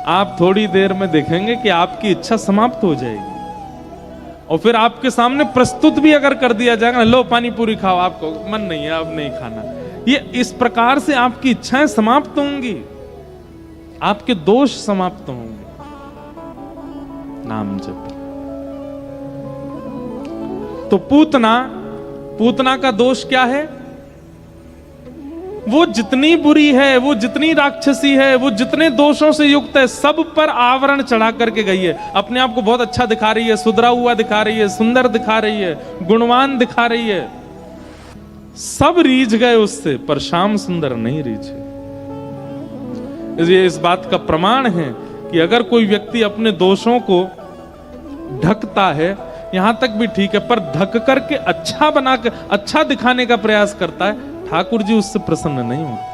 आप थोड़ी देर में देखेंगे कि आपकी इच्छा समाप्त हो जाएगी। और फिर आपके सामने प्रस्तुत भी अगर कर दिया जाएगा, लो पानी पूरी खाओ, आपको मन नहीं है अब नहीं खाना, ये इस प्रकार से आपकी इच्छाएं समाप्त होंगी, आपके दोष समाप्त होंगे। नाम जप। तो पूतना का दोष क्या है? वो जितनी बुरी है, वो जितनी राक्षसी है, वो जितने दोषों से युक्त है, सब पर आवरण चढ़ा करके गई है। अपने आप को बहुत अच्छा दिखा रही है, सुधरा हुआ दिखा रही है, सुंदर दिखा रही है, गुणवान दिखा रही है। सब रीझ गए उससे, पर श्याम सुंदर नहीं रीझे। इसलिए इस बात का प्रमाण है कि अगर कोई व्यक्ति अपने दोषों को ढकता है, यहां तक भी ठीक है, पर ढक करके अच्छा बना के अच्छा दिखाने का प्रयास करता है, ठाकुर जी उससे प्रसन्न नहीं होते।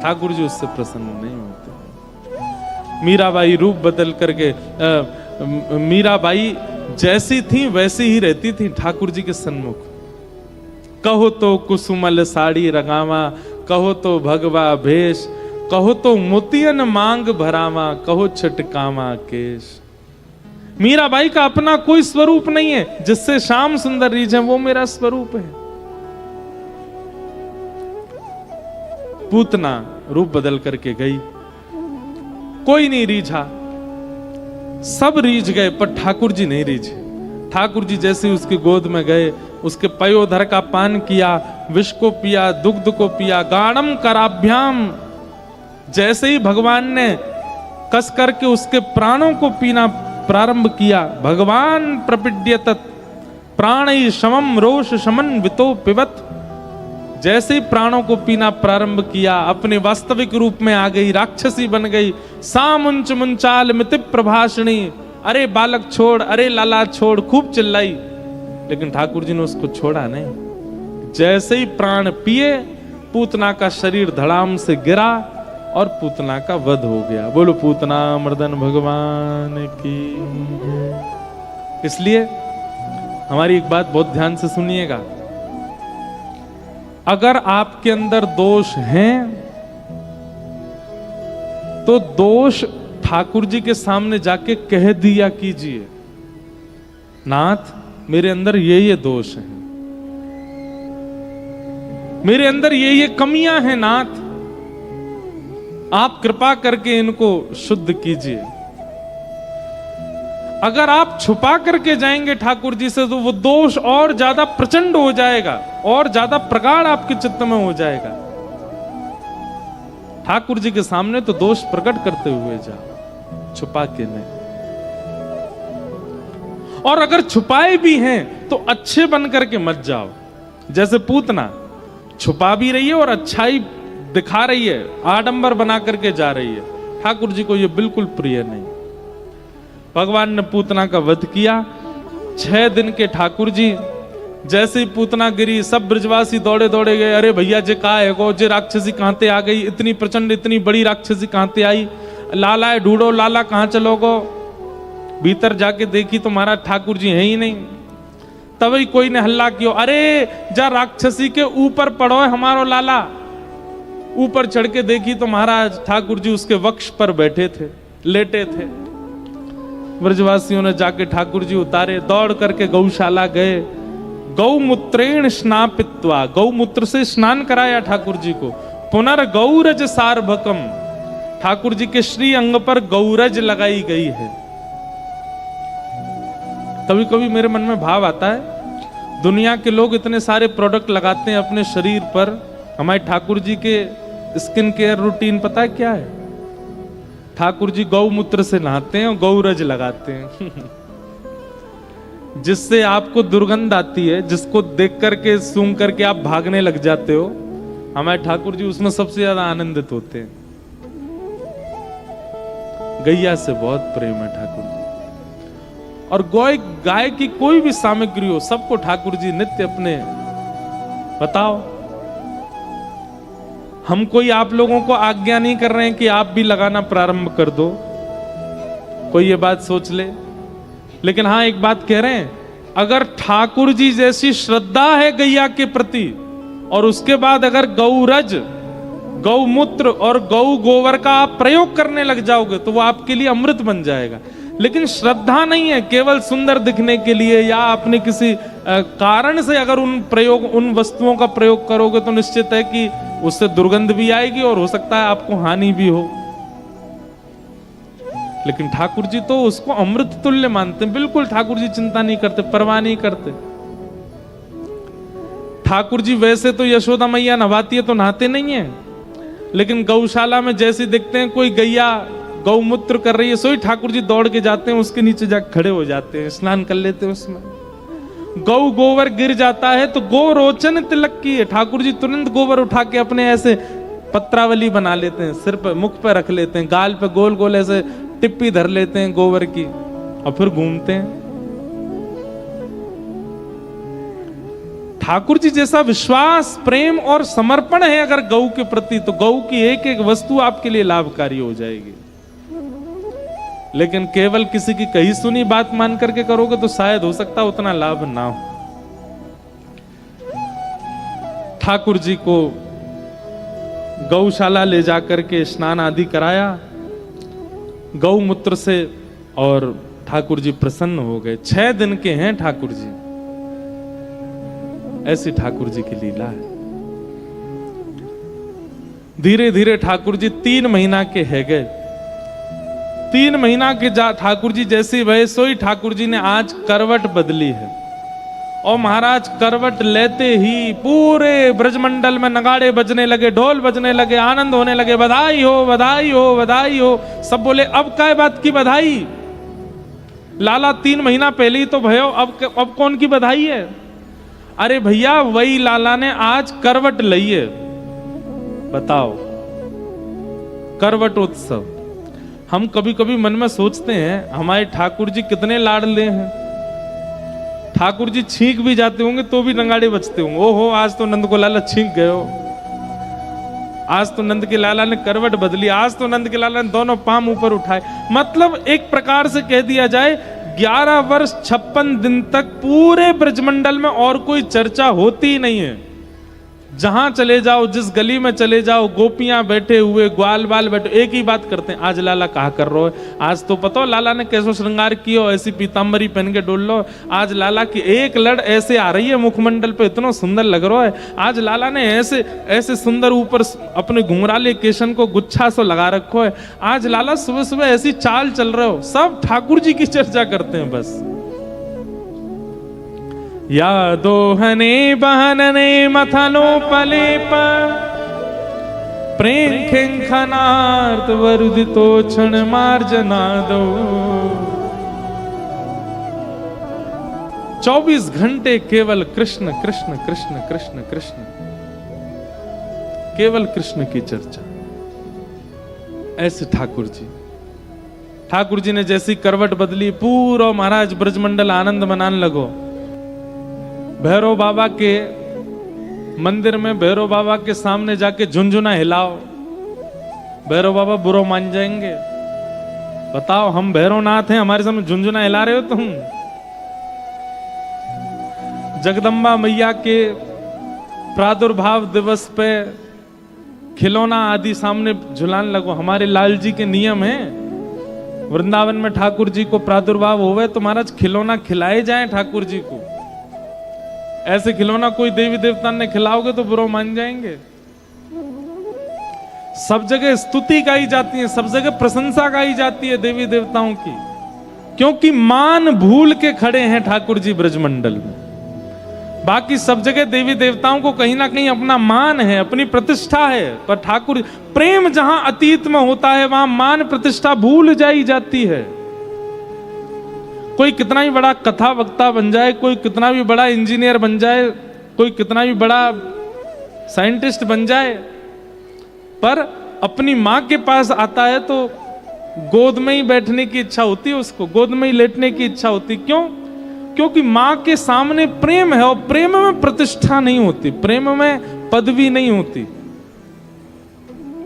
ठाकुर जी उससे प्रसन्न नहीं होते। मीराबाई रूप बदल करके, मीराबाई जैसी थी वैसी ही रहती थी ठाकुर जी के सन्मुख। कहो तो कुसुमल साड़ी रंगावा, कहो तो भगवा भेष, कहो तो मोतियन मांग भरावा, कहो छटकावा केश। मीराबाई का अपना कोई स्वरूप नहीं है जिससे श्याम सुंदर रीझे, वो मेरा स्वरूप है। पूतना रूप बदल करके गई, कोई नहीं रीझा, सब रीझ गए, पर ठाकुर जी नहीं रीझे। ठाकुर जी जैसे उसकी गोद में गए, उसके पयोधर का पान किया, विष को पिया, दुग्ध को पिया, गाढ़म कराभ्याम, जैसे ही भगवान ने कस करके उसके प्राणों को पीना प्रारंभ किया, भगवान प्रपीड्यत प्राणै शमम रोष शमन वितो पिबत, जैसे ही प्राणों को पीना प्रारंभ किया, अपने वास्तविक रूप में आ गई, राक्षसी बन गई। सा मुंच मुंचाल मिति प्रभाषणी, अरे बालक छोड़, अरे लाला छोड़, खूब चिल्लाई, लेकिन ठाकुर जी ने उसको छोड़ा नहीं। जैसे ही प्राण पिए, पूतना का शरीर धड़ाम से गिरा और पूतना का वध हो गया। बोलो पूतना मर्दन भगवान की। इसलिए हमारी एक बात बहुत ध्यान से सुनिएगा, अगर आपके अंदर दोष हैं तो दोष ठाकुर जी के सामने जाके कह दिया कीजिए, नाथ मेरे अंदर ये दोष हैं, मेरे अंदर ये कमियां हैं, नाथ आप कृपा करके इनको शुद्ध कीजिए। अगर आप छुपा करके जाएंगे ठाकुर जी से, तो वो दोष और ज्यादा प्रचंड हो जाएगा, और ज्यादा प्रगाढ़ आपके चित्त में हो जाएगा। ठाकुर जी के सामने तो दोष प्रकट करते हुए जाओ, छुपा के नहीं। और अगर छुपाए भी हैं तो अच्छे बन करके मत जाओ। जैसे पूतना छुपा भी रही है और अच्छाई दिखा रही है, आडंबर बना करके जा रही है, ठाकुर जी को ये बिल्कुल प्रिय नहीं। भगवान ने पूतना का वध किया। 6 दिन के ठाकुर जी जैसे ही पूतना गिरी, सब ब्रजवासी दौड़े दौड़े गए, अरे भैया जे कहा है गो, जे राक्षसी कहां ते आ गई, इतनी प्रचंड इतनी बड़ी राक्षसी कहां ते आई, लाला ढूंढो, लाला कहां चलोगो। भीतर जाके देखी तो महाराज ठाकुर जी है ही नहीं। तभी कोई ने हल्ला किया, अरे जा राक्षसी के ऊपर पड़ो है हमारो लाला। ऊपर चढ़ के देखी तो महाराज ठाकुर जी उसके वक्ष पर बैठे थे, लेटे थे। ब्रजवासियों ने जाके ठाकुर जी उतारे, दौड़ करके गौशाला गए, गौमूत्रेण स्नापित्वा, गौमूत्र से स्नान कराया ठाकुर जी को। पुनर्गौरज सार्भकम, ठाकुर जी के श्री अंग पर गौरज लगाई गई है। कभी कभी मेरे मन में भाव आता है, दुनिया के लोग इतने सारे प्रोडक्ट लगाते हैं अपने शरीर पर, हमारे ठाकुर जी के स्किन केयर रूटीन पता है क्या है? ठाकुर जी गौमूत्र से नहाते हैं और गौरज लगाते हैं जिससे आपको दुर्गंध आती है, जिसको देख करके सूंघ करके आप भागने लग जाते हो। हमारे ठाकुर जी उसमें सबसे ज्यादा आनंदित होते हैं। गैया से बहुत प्रेम है ठाकुर जी, और गाय की कोई भी सामग्री हो, सबको ठाकुर जी नित्य अपने। बताओ, हम कोई आप लोगों को आज्ञा नहीं कर रहे हैं कि आप भी लगाना प्रारंभ कर दो, कोई ये बात सोच ले। लेकिन हाँ एक बात कह रहे हैं, अगर ठाकुर जी जैसी श्रद्धा है गैया के प्रति, और उसके बाद अगर गौरज, गौमूत्र और गौ गोबर का आप प्रयोग करने लग जाओगे तो वो आपके लिए अमृत बन जाएगा। लेकिन श्रद्धा नहीं है, केवल सुंदर दिखने के लिए या अपने किसी कारण से अगर उन वस्तुओं का प्रयोग करोगे तो निश्चित है कि उससे दुर्गंध भी आएगी और हो सकता है आपको हानि भी हो। लेकिन ठाकुर जी तो उसको अमृत तुल्य मानते हैं, बिल्कुल ठाकुर जी चिंता नहीं करते, परवाह नहीं करते। ठाकुर जी वैसे तो यशोदा मैया नहाती है तो नहाते नहीं है, लेकिन गौशाला में जैसे देखते हैं कोई गैया गौमूत्र कर रही है, सोई ठाकुर जी दौड़ के जाते हैं, उसके नीचे जाकर खड़े हो जाते हैं, स्नान कर लेते हैं उसमें। गौ गोबर गिर जाता है तो गो रोचन तिलक की है, ठाकुर जी तुरंत गोबर उठा के अपने ऐसे पत्रावली बना लेते हैं, सिर पे मुख पे रख लेते हैं, गाल पे गोल गोल ऐसे टिप्पी धर लेते हैं गोबर की, और फिर घूमते हैं। ठाकुर जी जैसा विश्वास, प्रेम और समर्पण है अगर गौ के प्रति, तो गौ की एक एक वस्तु आपके लिए लाभकारी हो जाएगी। लेकिन केवल किसी की कही सुनी बात मान करके करोगे तो शायद हो सकता उतना लाभ ना हो। ठाकुर जी को गौशाला ले जाकर के स्नान आदि कराया गौमूत्र से, और ठाकुर जी प्रसन्न हो गए। 6 दिन के हैं ठाकुर जी, ऐसी ठाकुर जी की लीला है। धीरे धीरे ठाकुर जी 3 महीना के है गए। 3 महीना के ठाकुर जी जैसे भय सोई ठाकुर जी ने आज करवट बदली है, और महाराज करवट लेते ही पूरे ब्रजमंडल में नगाड़े बजने लगे, ढोल बजने लगे, आनंद होने लगे, बधाई हो बधाई हो बधाई हो। सब बोले अब क्या बात की बधाई, लाला 3 महीना पहले ही तो भयो, अब कौन की बधाई है? अरे भैया वही लाला ने आज करवट ली है। बताओ, करवट उत्सव। हम कभी कभी मन में सोचते हैं हमारे ठाकुर जी कितने लाडले हैं, ठाकुर जी छींक भी जाते होंगे तो भी नगाड़े बजते होंगे। ओहो आज तो नंद को लाला छींक गए हो, आज तो नंद के लाला ने करवट बदली, आज तो नंद के लाला ने दोनों पाम ऊपर उठाए। मतलब एक प्रकार से कह दिया जाए 11 वर्ष 56 दिन तक पूरे ब्रजमंडल में और कोई चर्चा होती ही नहीं है। जहां चले जाओ, जिस गली में चले जाओ, गोपियां बैठे हुए, ग्वाल बाल बैठे, एक ही बात करते हैं, आज लाला कहा कर रहे हो, आज तो पता हो लाला ने कैसो श्रृंगार किया, ऐसी पीतांबरी पहन के डोल लो, आज लाला की एक लड़ ऐसे आ रही है मुखमंडल पे, इतना सुंदर लग रहा है, आज लाला ने ऐसे ऐसे सुंदर ऊपर अपने घुंघराले केशन को गुच्छा सो लगा रखो है, आज लाला सुबह सुबह ऐसी चाल चल रहे हो। सब ठाकुर जी की चर्चा करते हैं बस। या दोहने बहनने मथनो पले पर प्रेम खेंखनार्थ वरुदितो क्षण मार्जना दो। 24 घंटे केवल कृष्ण कृष्ण कृष्ण कृष्ण कृष्ण, केवल कृष्ण की चर्चा। ऐसे ठाकुर जी, ठाकुर जी ने जैसी करवट बदली, पूरा महाराज ब्रजमंडल आनंद मनाने लगो। भैरव बाबा के मंदिर में भैरव बाबा के सामने जाके झुनझुना हिलाओ, भैरव बाबा बुरा मान जाएंगे। बताओ, हम भैरवनाथ हैं, हमारे सामने झुनझुना हिला रहे हो तुम। जगदम्बा मैया के प्रादुर्भाव दिवस पे खिलौना आदि सामने झुलाने लगो। हमारे लाल जी के नियम है, वृंदावन में ठाकुर जी को प्रादुर्भाव होवे तो महाराज खिलौना खिलाए जाए ठाकुर जी को। ऐसे खिलौना कोई देवी देवता ने खिलाओगे तो बुरा मान जाएंगे। सब जगह स्तुति गाई जाती है, सब जगह प्रशंसा गाई जाती है देवी देवताओं की, क्योंकि मान भूल के खड़े हैं ठाकुर जी ब्रजमंडल में। बाकी सब जगह देवी देवताओं को कहीं ना कहीं अपना मान है, अपनी प्रतिष्ठा है, पर ठाकुर प्रेम जहां अतीत में होता है वहां मान प्रतिष्ठा भूल जाई जाती है। कोई कितना ही बड़ा कथा वक्ता बन जाए, कोई कितना भी बड़ा इंजीनियर बन जाए, कोई कितना भी बड़ा साइंटिस्ट बन जाए, पर अपनी मां के पास आता है तो गोद में ही बैठने की इच्छा होती है, उसको गोद में ही लेटने की इच्छा होती। क्यों? क्योंकि मां के सामने प्रेम है, और प्रेम में प्रतिष्ठा नहीं होती, प्रेम में पदवी नहीं होती।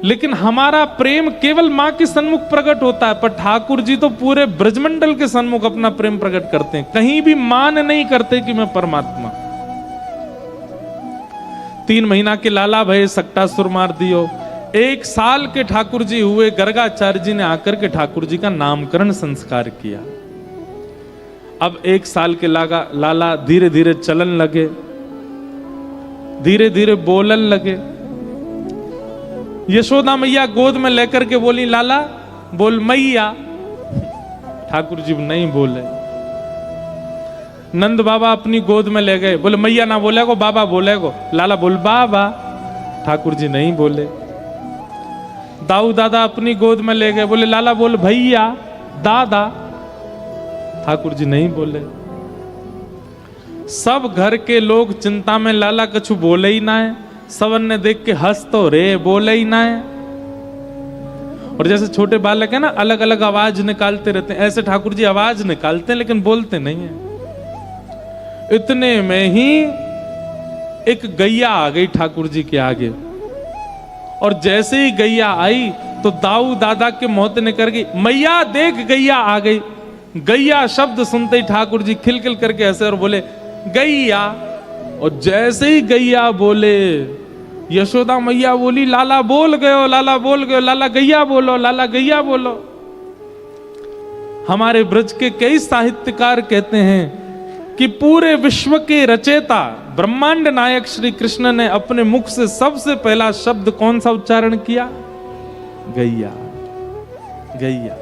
लेकिन हमारा प्रेम केवल मां के सन्मुख प्रकट होता है, पर ठाकुर जी तो पूरे ब्रजमंडल के सन्मुख अपना प्रेम प्रकट करते हैं, कहीं भी मान नहीं करते कि मैं परमात्मा। 3 महीना के लाला भय सक्टासुर मार दियो। 1 साल के ठाकुर जी हुए, गर्गाचार्य जी ने आकर के ठाकुर जी का नामकरण संस्कार किया। अब 1 साल के लाला धीरे धीरे चलन लगे, धीरे धीरे बोलन लगे। यशोदा मैया गोद में लेकर के बोली, लाला बोल मैया। ठाकुर जी नहीं बोले। नंद बाबा अपनी गोद में ले गए, बोले मैया ना बोलेगो, बाबा बोलेगो। लाला बोल बाबा। ठाकुर जी नहीं बोले। दाऊ दादा अपनी गोद में ले गए, बोले लाला बोल भैया दादा। ठाकुर जी नहीं बोले। सब घर के लोग चिंता में, लाला कछु बोले ही ना है। सबन ने देख के हंस तो रे, बोले ही ना है। और जैसे छोटे बालक है ना, अलग अलग आवाज निकालते रहते हैं, ऐसे ठाकुर जी आवाज निकालते हैं लेकिन बोलते नहीं है। इतने में ही एक गैया आ गई ठाकुर जी के आगे, और जैसे ही गैया आई तो दाऊ दादा के मौत निकल गई। मैया देख गैया आ गई। गैया शब्द सुनते ही ठाकुर जी खिलखिल करके हंसे और बोले गैया। और जैसे ही गैया बोले, यशोदा मैया बोली लाला बोल गयो, लाला बोल गयो, लाला गैया बोलो, लाला गैया बोलो। हमारे ब्रज के कई साहित्यकार कहते हैं कि पूरे विश्व के रचयिता ब्रह्मांड नायक श्री कृष्ण ने अपने मुख से सबसे पहला शब्द कौन सा उच्चारण किया? गैया, गैया।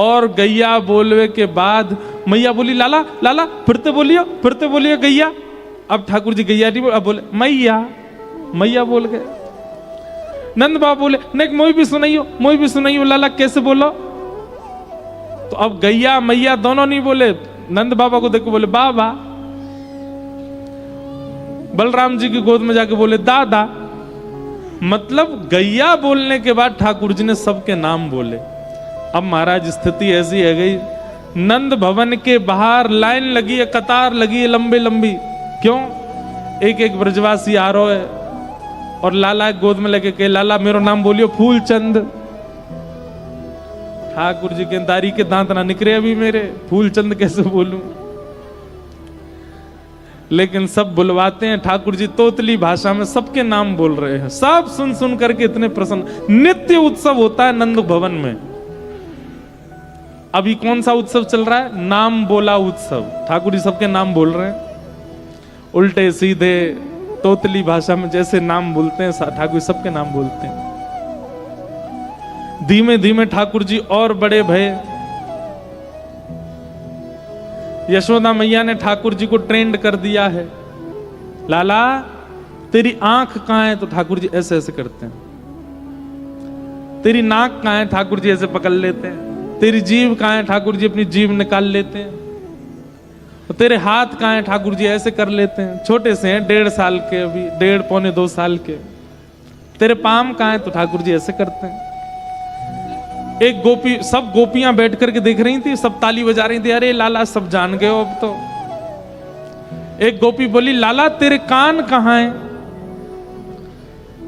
और गैया बोलने के बाद मैया बोली लाला लाला फिरते बोलियो गैया। अब ठाकुर जी गैया नहीं बोले, अब बोले मैया, मैया बोल गए। नंद बाबा बोले नहीं मोई भी सुनाइयो लाला कैसे बोलो। तो अब गैया मैया दोनों नहीं बोले, नंद बाबा को देखो बोले बाबा। बलराम जी की गोद में जाके बोले दादा। मतलब गैया बोलने के बाद ठाकुर जी ने सबके नाम बोले। अब महाराज स्थिति ऐसी है गई, नंद भवन के बाहर लाइन लगी है, कतार लगी है लंबी लंबी। क्यों? एक एक ब्रजवासी आ रहा है, और लाला गोद में लेके कहे लाला मेरा नाम बोलियो फूलचंद। ठाकुर जी के दाढ़ी के दांत ना निकले अभी मेरे, फूलचंद कैसे बोलूं। लेकिन सब बुलवाते हैं। ठाकुर जी तोतली भाषा में सबके नाम बोल रहे हैं, सब सुन सुन करके इतने प्रसन्न। नित्य उत्सव होता है नंद भवन में। अभी कौन सा उत्सव चल रहा है? नाम बोला उत्सव। ठाकुर जी सबके नाम बोल रहे हैं, उल्टे सीधे तोतली भाषा में जैसे नाम बोलते हैं ठाकुर जी सबके नाम बोलते हैं। धीमे धीमे ठाकुर जी और बड़े भये। यशोदा मैया ने ठाकुर जी को ट्रेंड कर दिया है। लाला तेरी आंख कहां है? तो ठाकुर जी ऐसे ऐसे करते हैं। तेरी नाक कहां है? ठाकुर जी ऐसे पकड़ लेते हैं। तेरी जीभ कहां है? ठाकुर जी अपनी जीभ निकाल लेते हैं। तो तेरे हाथ कहां है? ठाकुर जी ऐसे कर लेते हैं। छोटे से हैं, 1.5 साल के, अभी 1.5 पौने 2 साल के। तेरे पाम कहां है? तो ठाकुर जी ऐसे करते हैं। एक गोपी, सब गोपियां बैठ करके देख रही थी, सब ताली बजा रही थी, अरे लाला सब जान गए हो अब तो। एक गोपी बोली, लाला तेरे कान कहां हैं?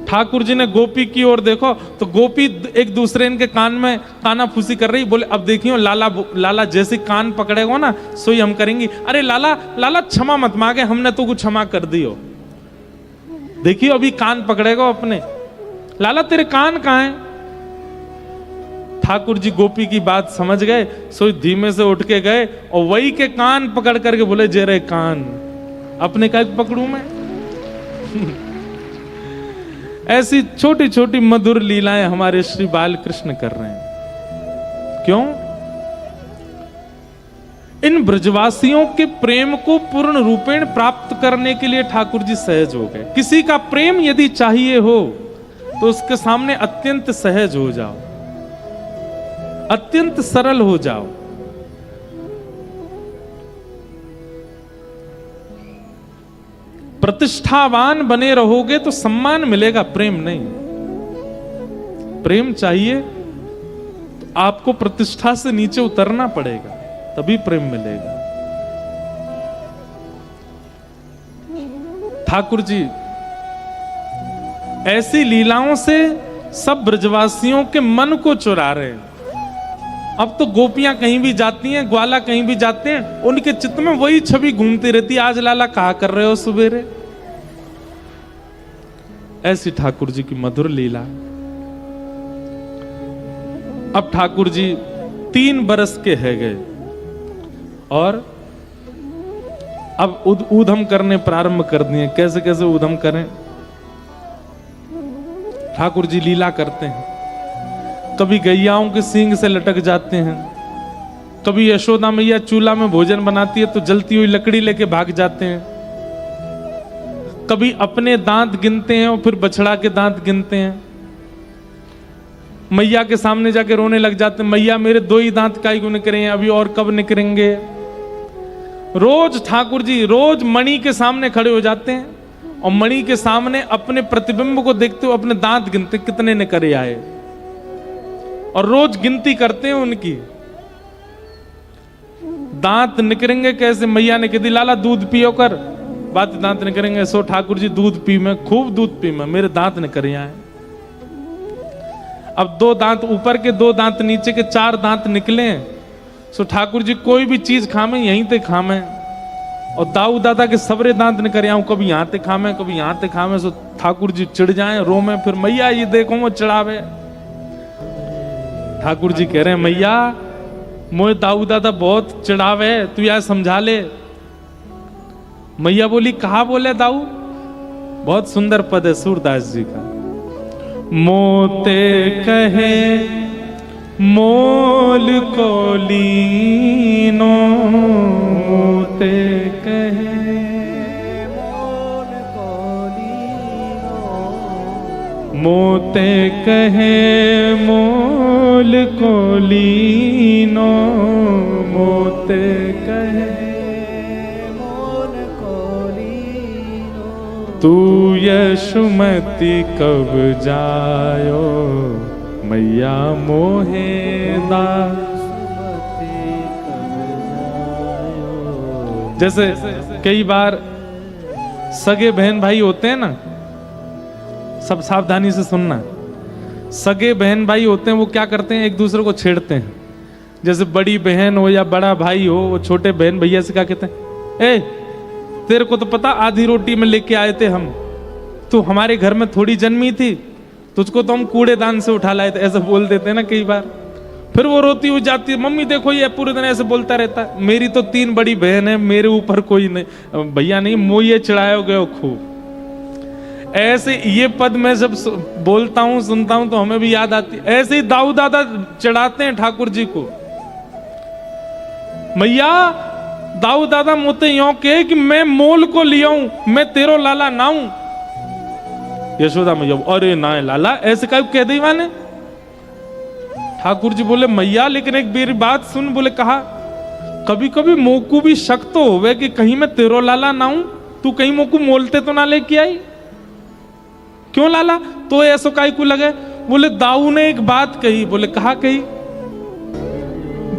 ठाकुर जी ने गोपी की ओर देखो तो गोपी एक दूसरे इनके कान में काना फूसी कर रही। बोले अब देखियो लाला जैसे कान पकड़ेगा ना सोई हम करेंगी। अरे लाला क्षमा मत मांगे, हमने तो कुछ क्षमा कर दियो। देखियो अभी कान पकड़ेगा अपने। लाला तेरे कान कहां हैं? ठाकुर जी गोपी की बात समझ गए, सोई धीमे से उठ के गए और वही के कान पकड़ करके बोले, जे रे कान अपने का पकड़ू मैं? ऐसी छोटी छोटी मधुर लीलाएं हमारे श्री बाल कृष्ण कर रहे हैं। क्यों? इन ब्रजवासियों के प्रेम को पूर्ण रूपेण प्राप्त करने के लिए ठाकुर जी सहज हो गए। किसी का प्रेम यदि चाहिए हो तो उसके सामने अत्यंत सहज हो जाओ, अत्यंत सरल हो जाओ। प्रतिष्ठावान बने रहोगे तो सम्मान मिलेगा, प्रेम नहीं। प्रेम चाहिए तो आपको प्रतिष्ठा से नीचे उतरना पड़ेगा, तभी प्रेम मिलेगा। ठाकुर जी ऐसी लीलाओं से सब ब्रजवासियों के मन को चुरा रहे हैं। अब तो गोपियां कहीं भी जाती हैं, ग्वाला कहीं भी जाते हैं, उनके चित्त में वही छवि घूमती रहती, आज लाला कहा कर रहे हो सुबेरे। ऐसी ठाकुर जी की मधुर लीला। अब ठाकुर जी 3 बरस के है गए और अब ऊधम करने प्रारंभ कर दिए। कैसे कैसे ऊधम करें? ठाकुर जी लीला करते हैं। कभी गैयाओं के सींग से लटक जाते हैं, कभी यशोदा मैया चूल्हा में भोजन बनाती है तो जलती हुई लकड़ी लेके भाग जाते हैं, कभी अपने दांत गिनते हैं और फिर बछड़ा के दांत गिनते हैं। मैया के सामने जाके रोने लग जाते हैं, मैया मेरे 2 ही दांत काहे को निकले हैं, अभी और कब निकलेंगे। रोज ठाकुर जी रोज मणि के सामने खड़े हो जाते हैं और मणि के सामने अपने प्रतिबिंब को देखते हुए अपने दांत गिनते कितने निकले आए, और रोज गिनती करते हैं उनकी। दांत निकलेंगे कैसे? मैया ने कह दी लाला दूध पियो कर, बात दांत निकलेंगे। सो ठाकुर जी दूध पी में, खूब दूध पी में, मेरे दांत निकल आए। अब 2 दांत ऊपर के, 2 दांत नीचे के, 4 दांत निकले। सो ठाकुर जी कोई भी चीज खामे यहीं ते खामे, और दाऊ दादा के सबरे दांत निकल आऊं, कभी यहां ते खामे कभी यहां ते खामे। सो ठाकुर जी चिढ़ जाए, रोमे, फिर मैया ये देखो वो चिढ़ावे। ठाकुर जी कह रहे हैं मैया मोए दाऊ दादा बहुत चिढ़ावे, तू यार समझा ले। मैया बोली कहा बोले दाऊ? बहुत सुंदर पद है सूरदास जी का। मोते कहे मोल को लीनो, मोते कहे मोल को लीनो, मोते कहे मोल को लीनो, मोते कहे तू यशुमती कब जायो, मैया मोहे दास। जैसे कई बार सगे बहन भाई होते हैं ना, सब सावधानी से सुनना। सगे बहन भाई होते हैं, वो क्या करते हैं, एक दूसरे को छेड़ते हैं। जैसे बड़ी बहन हो या बड़ा भाई हो, वो छोटे बहन भैया से क्या कहते हैं, ए तेरे को तो पता आधी रोटी में लेके आए थे हम, तो हमारे घर में थोड़ी जन्मी थी, तुझको तो हम कूड़ेदान से उठा लाए थे, ऐसा बोल देते हैं ना कई बार। फिर वो रोती हुई जाती है, मम्मी देखो ये पूरे दिन ऐसे बोलता रहता है, मेरी तो 3 बड़ी बहन है, मेरे ऊपर कोई नहीं, भैया नहीं, मोये चढ़ाए गए खूब। ऐसे ये पद मैं जब बोलता हूं सुनता हूं तो हमें भी याद आती है। ऐसे ही दाऊ दादा चढ़ाते हैं ठाकुर जी को। मैया दाऊ दादा मोते यो के कि मैं मोल को लियाऊं, मैं तेरो लाला नाऊं। यशोदा मैया अरे ना लाला ऐसे कब कह दी माने। ठाकुर जी बोले मैया लेकिन एक मेरी बात सुन। बोले कहा कभी कभी मोकू भी शक तो होवे कि कहीं मैं तेरो लाला नाऊं, तू कहीं मोकू मोलते तो ना लेके आई। क्यों लाला तो ऐसो काई को लगे? बोले दाऊ ने एक बात कही। बोले कहा कही?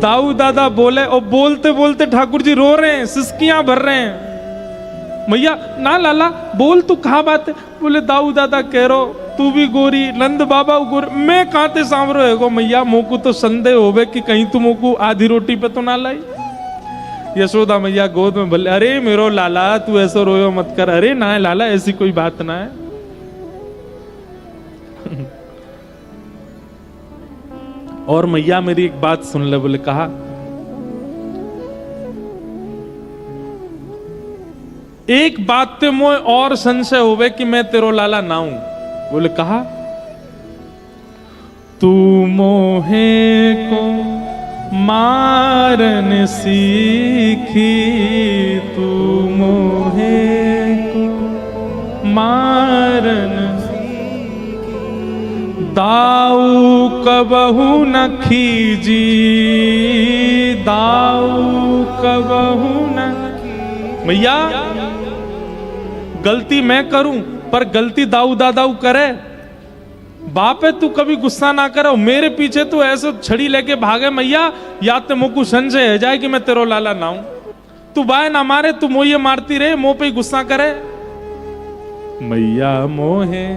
दाऊ दादा बोले और बोलते बोलते ठाकुर जी रो रहे हैं, सिसकियां भर रहे हैं। मैया ना लाला बोल, तू कहा बात है? बोले दाऊ दादा कह रो तू भी गोरी, नंद बाबा गोरी, मैं कांते सांवरो है गो मैया, मोकू तो संदेह होवे कि कहीं तू मोकू आधी रोटी पे तो ना लाई। यशोदा मैया गोद में बोले, अरे मेरो लाला तू ऐसा रोयो मत कर। अरे ना है लाला, ऐसी कोई बात ना है। और मैया मेरी एक बात सुन ले। बोले कहा, एक बात ते मोए और संशय होवे कि मैं तेरो लाला ना हूं। बोले कहा, तू मोहे को मारन सीखी, तू मोहे को मारन दाऊ कबहू न खीजी, दाऊ कबहू न। मैया गलती मैं करूं पर गलती दाऊ दादाऊ करे। बाप है तू कभी गुस्सा ना करो, मेरे पीछे तू ऐसे छड़ी लेके भागे मैया, या तो मुझको संशय है जाए कि मैं तेरो लाला ना हूं। तू बाय ना मारे, तू मोये मारती रहे, मुंह पे गुस्सा करे। मैया मोहे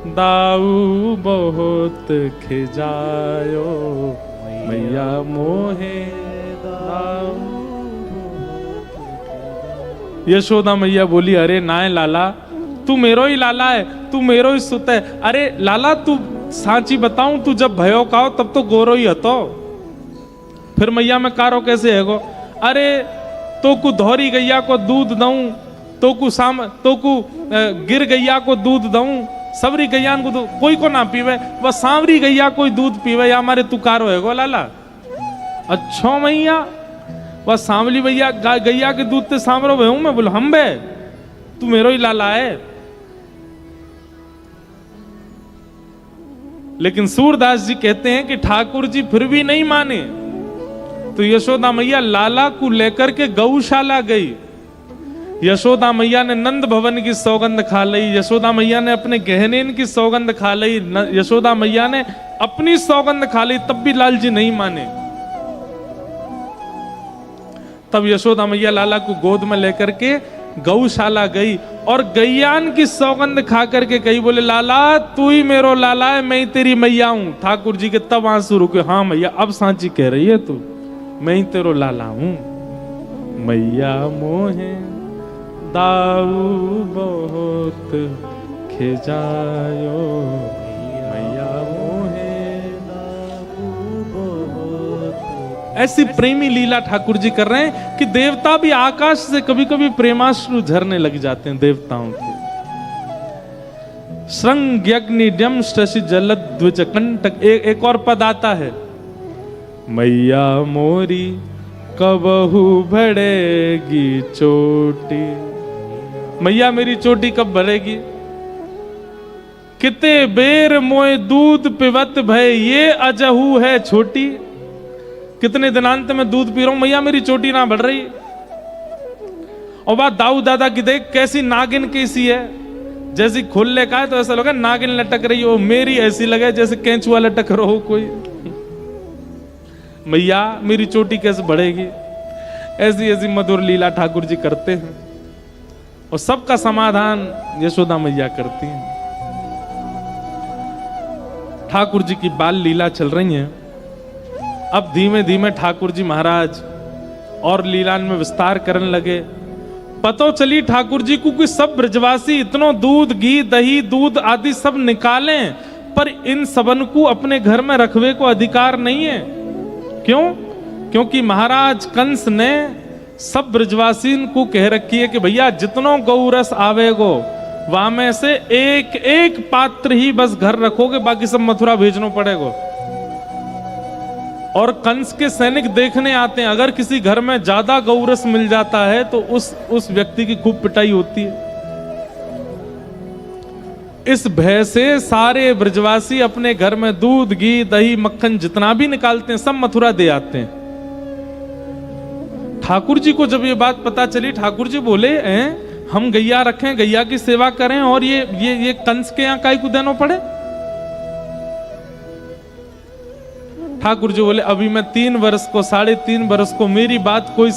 दाऊ बहुत खिजायो, मैया मोहे दाऊ। यशोदा मैया बोली, अरे नाय लाला तू मेरो ही लाला है, तू मेरो ही सुत है। अरे लाला तू सांची बताऊं, तू जब भयो काओ तब तो गोरो ही हतो, फिर मैया में कारो कैसे है गो? अरे तो कु धौरी गैया को दूध दऊं, तो कु गिर गैया को दूध दऊं, सबरी गैया को दूध कोई को ना पीवे, वह सांवरी गैया कोई दूध पीवे, या हमारे तू कारो है गो लाला? अच्छा मैया वह सांवली भैया गैया के दूध ते सांवरो भे हूं मैं। बोलो हम बे, तू मेरो ही लाला है। लेकिन सूरदास जी कहते हैं कि ठाकुर जी फिर भी नहीं माने, तो यशोदा मैया लाला को लेकर के गौशाला गई। यशोदा मैया ने नंद भवन की सौगंध खा ली, यशोदा मैया ने अपने गहनेन की सौगंध खा ली, यशोदा मैया ने अपनी सौगंध खा ली, तब भी लाल जी नहीं माने। तब यशोदा मैया लाला को गोद में लेकर के गौशाला गई और गैयान की सौगंध खा करके कही, बोले लाला तू ही मेरो लाला है, मैं ही तेरी मैया हूं। ठाकुर जी के तब आंसू रुके, हाँ मैया अब सांची कह रही है तू, मैं ही तेरो लाला हूं। मैया मोहे दाऊ बहुत खिजायो, मैया मोहे दाऊ बहुत। ऐसी प्रेमी लीला ठाकुर जी कर रहे हैं कि देवता भी आकाश से कभी कभी प्रेमाश्रु झरने लग जाते हैं देवताओं के। श्रृंग्यग्निड्यम शशि जलद्विज कंटक। एक और पद आता है, मैया मोरी कबहू बढ़ेगी चोटी। मैया मेरी चोटी कब बढ़ेगी? किते बेर मोए दूध पिबत भय, ये अजहू है छोटी। कितने दिनांत में दूध पी रहा हूं, मैया मेरी चोटी ना बढ़ रही। और बात दाऊ दादा की देख कैसी नागिन कैसी है, जैसी खुल्ले का है तो ऐसा लगा नागिन लटक रही हो, मेरी ऐसी लगे जैसे केंचुआ लटक रहा हो कोई। मैया मेरी चोटी कैसे बढ़ेगी? ऐसी ऐसी मधुर लीला ठाकुर जी करते हैं और सबका समाधान यशोदा मैया करती हैं। ठाकुर जी की बाल लीला चल रही है। अब धीमे धीमे ठाकुर जी महाराज और लीला में विस्तार करने लगे। पतो चली ठाकुर जी को कि सब ब्रजवासी इतनो दूध घी दही दूध आदि सब निकालें, पर इन सबन को अपने घर में रखवे को अधिकार नहीं है। क्यों? क्योंकि महाराज कंस ने सब ब्रजवासी को कह रखी है कि भैया जितनो गौरस आवेगो वहां में से एक एक पात्र ही बस घर रखोगे, बाकी सब मथुरा भेजना पड़ेगा। और कंस के सैनिक देखने आते हैं, अगर किसी घर में ज्यादा गौरस मिल जाता है तो उस व्यक्ति की खूब पिटाई होती है। इस भय से सारे ब्रजवासी अपने घर में दूध घी दही मक्खन जितना भी निकालते हैं सब मथुरा दे आते हैं। ठाकुर जी को जब ये बात पता चली, ठाकुर जी बोले हम गैया रखें, गैया की सेवा करें और ये कंस के यहाँ काई को देना पड़े? ठाकुर जी बोले अभी मैं 3 वर्ष को 3.5 वर्ष को मेरी बात कोई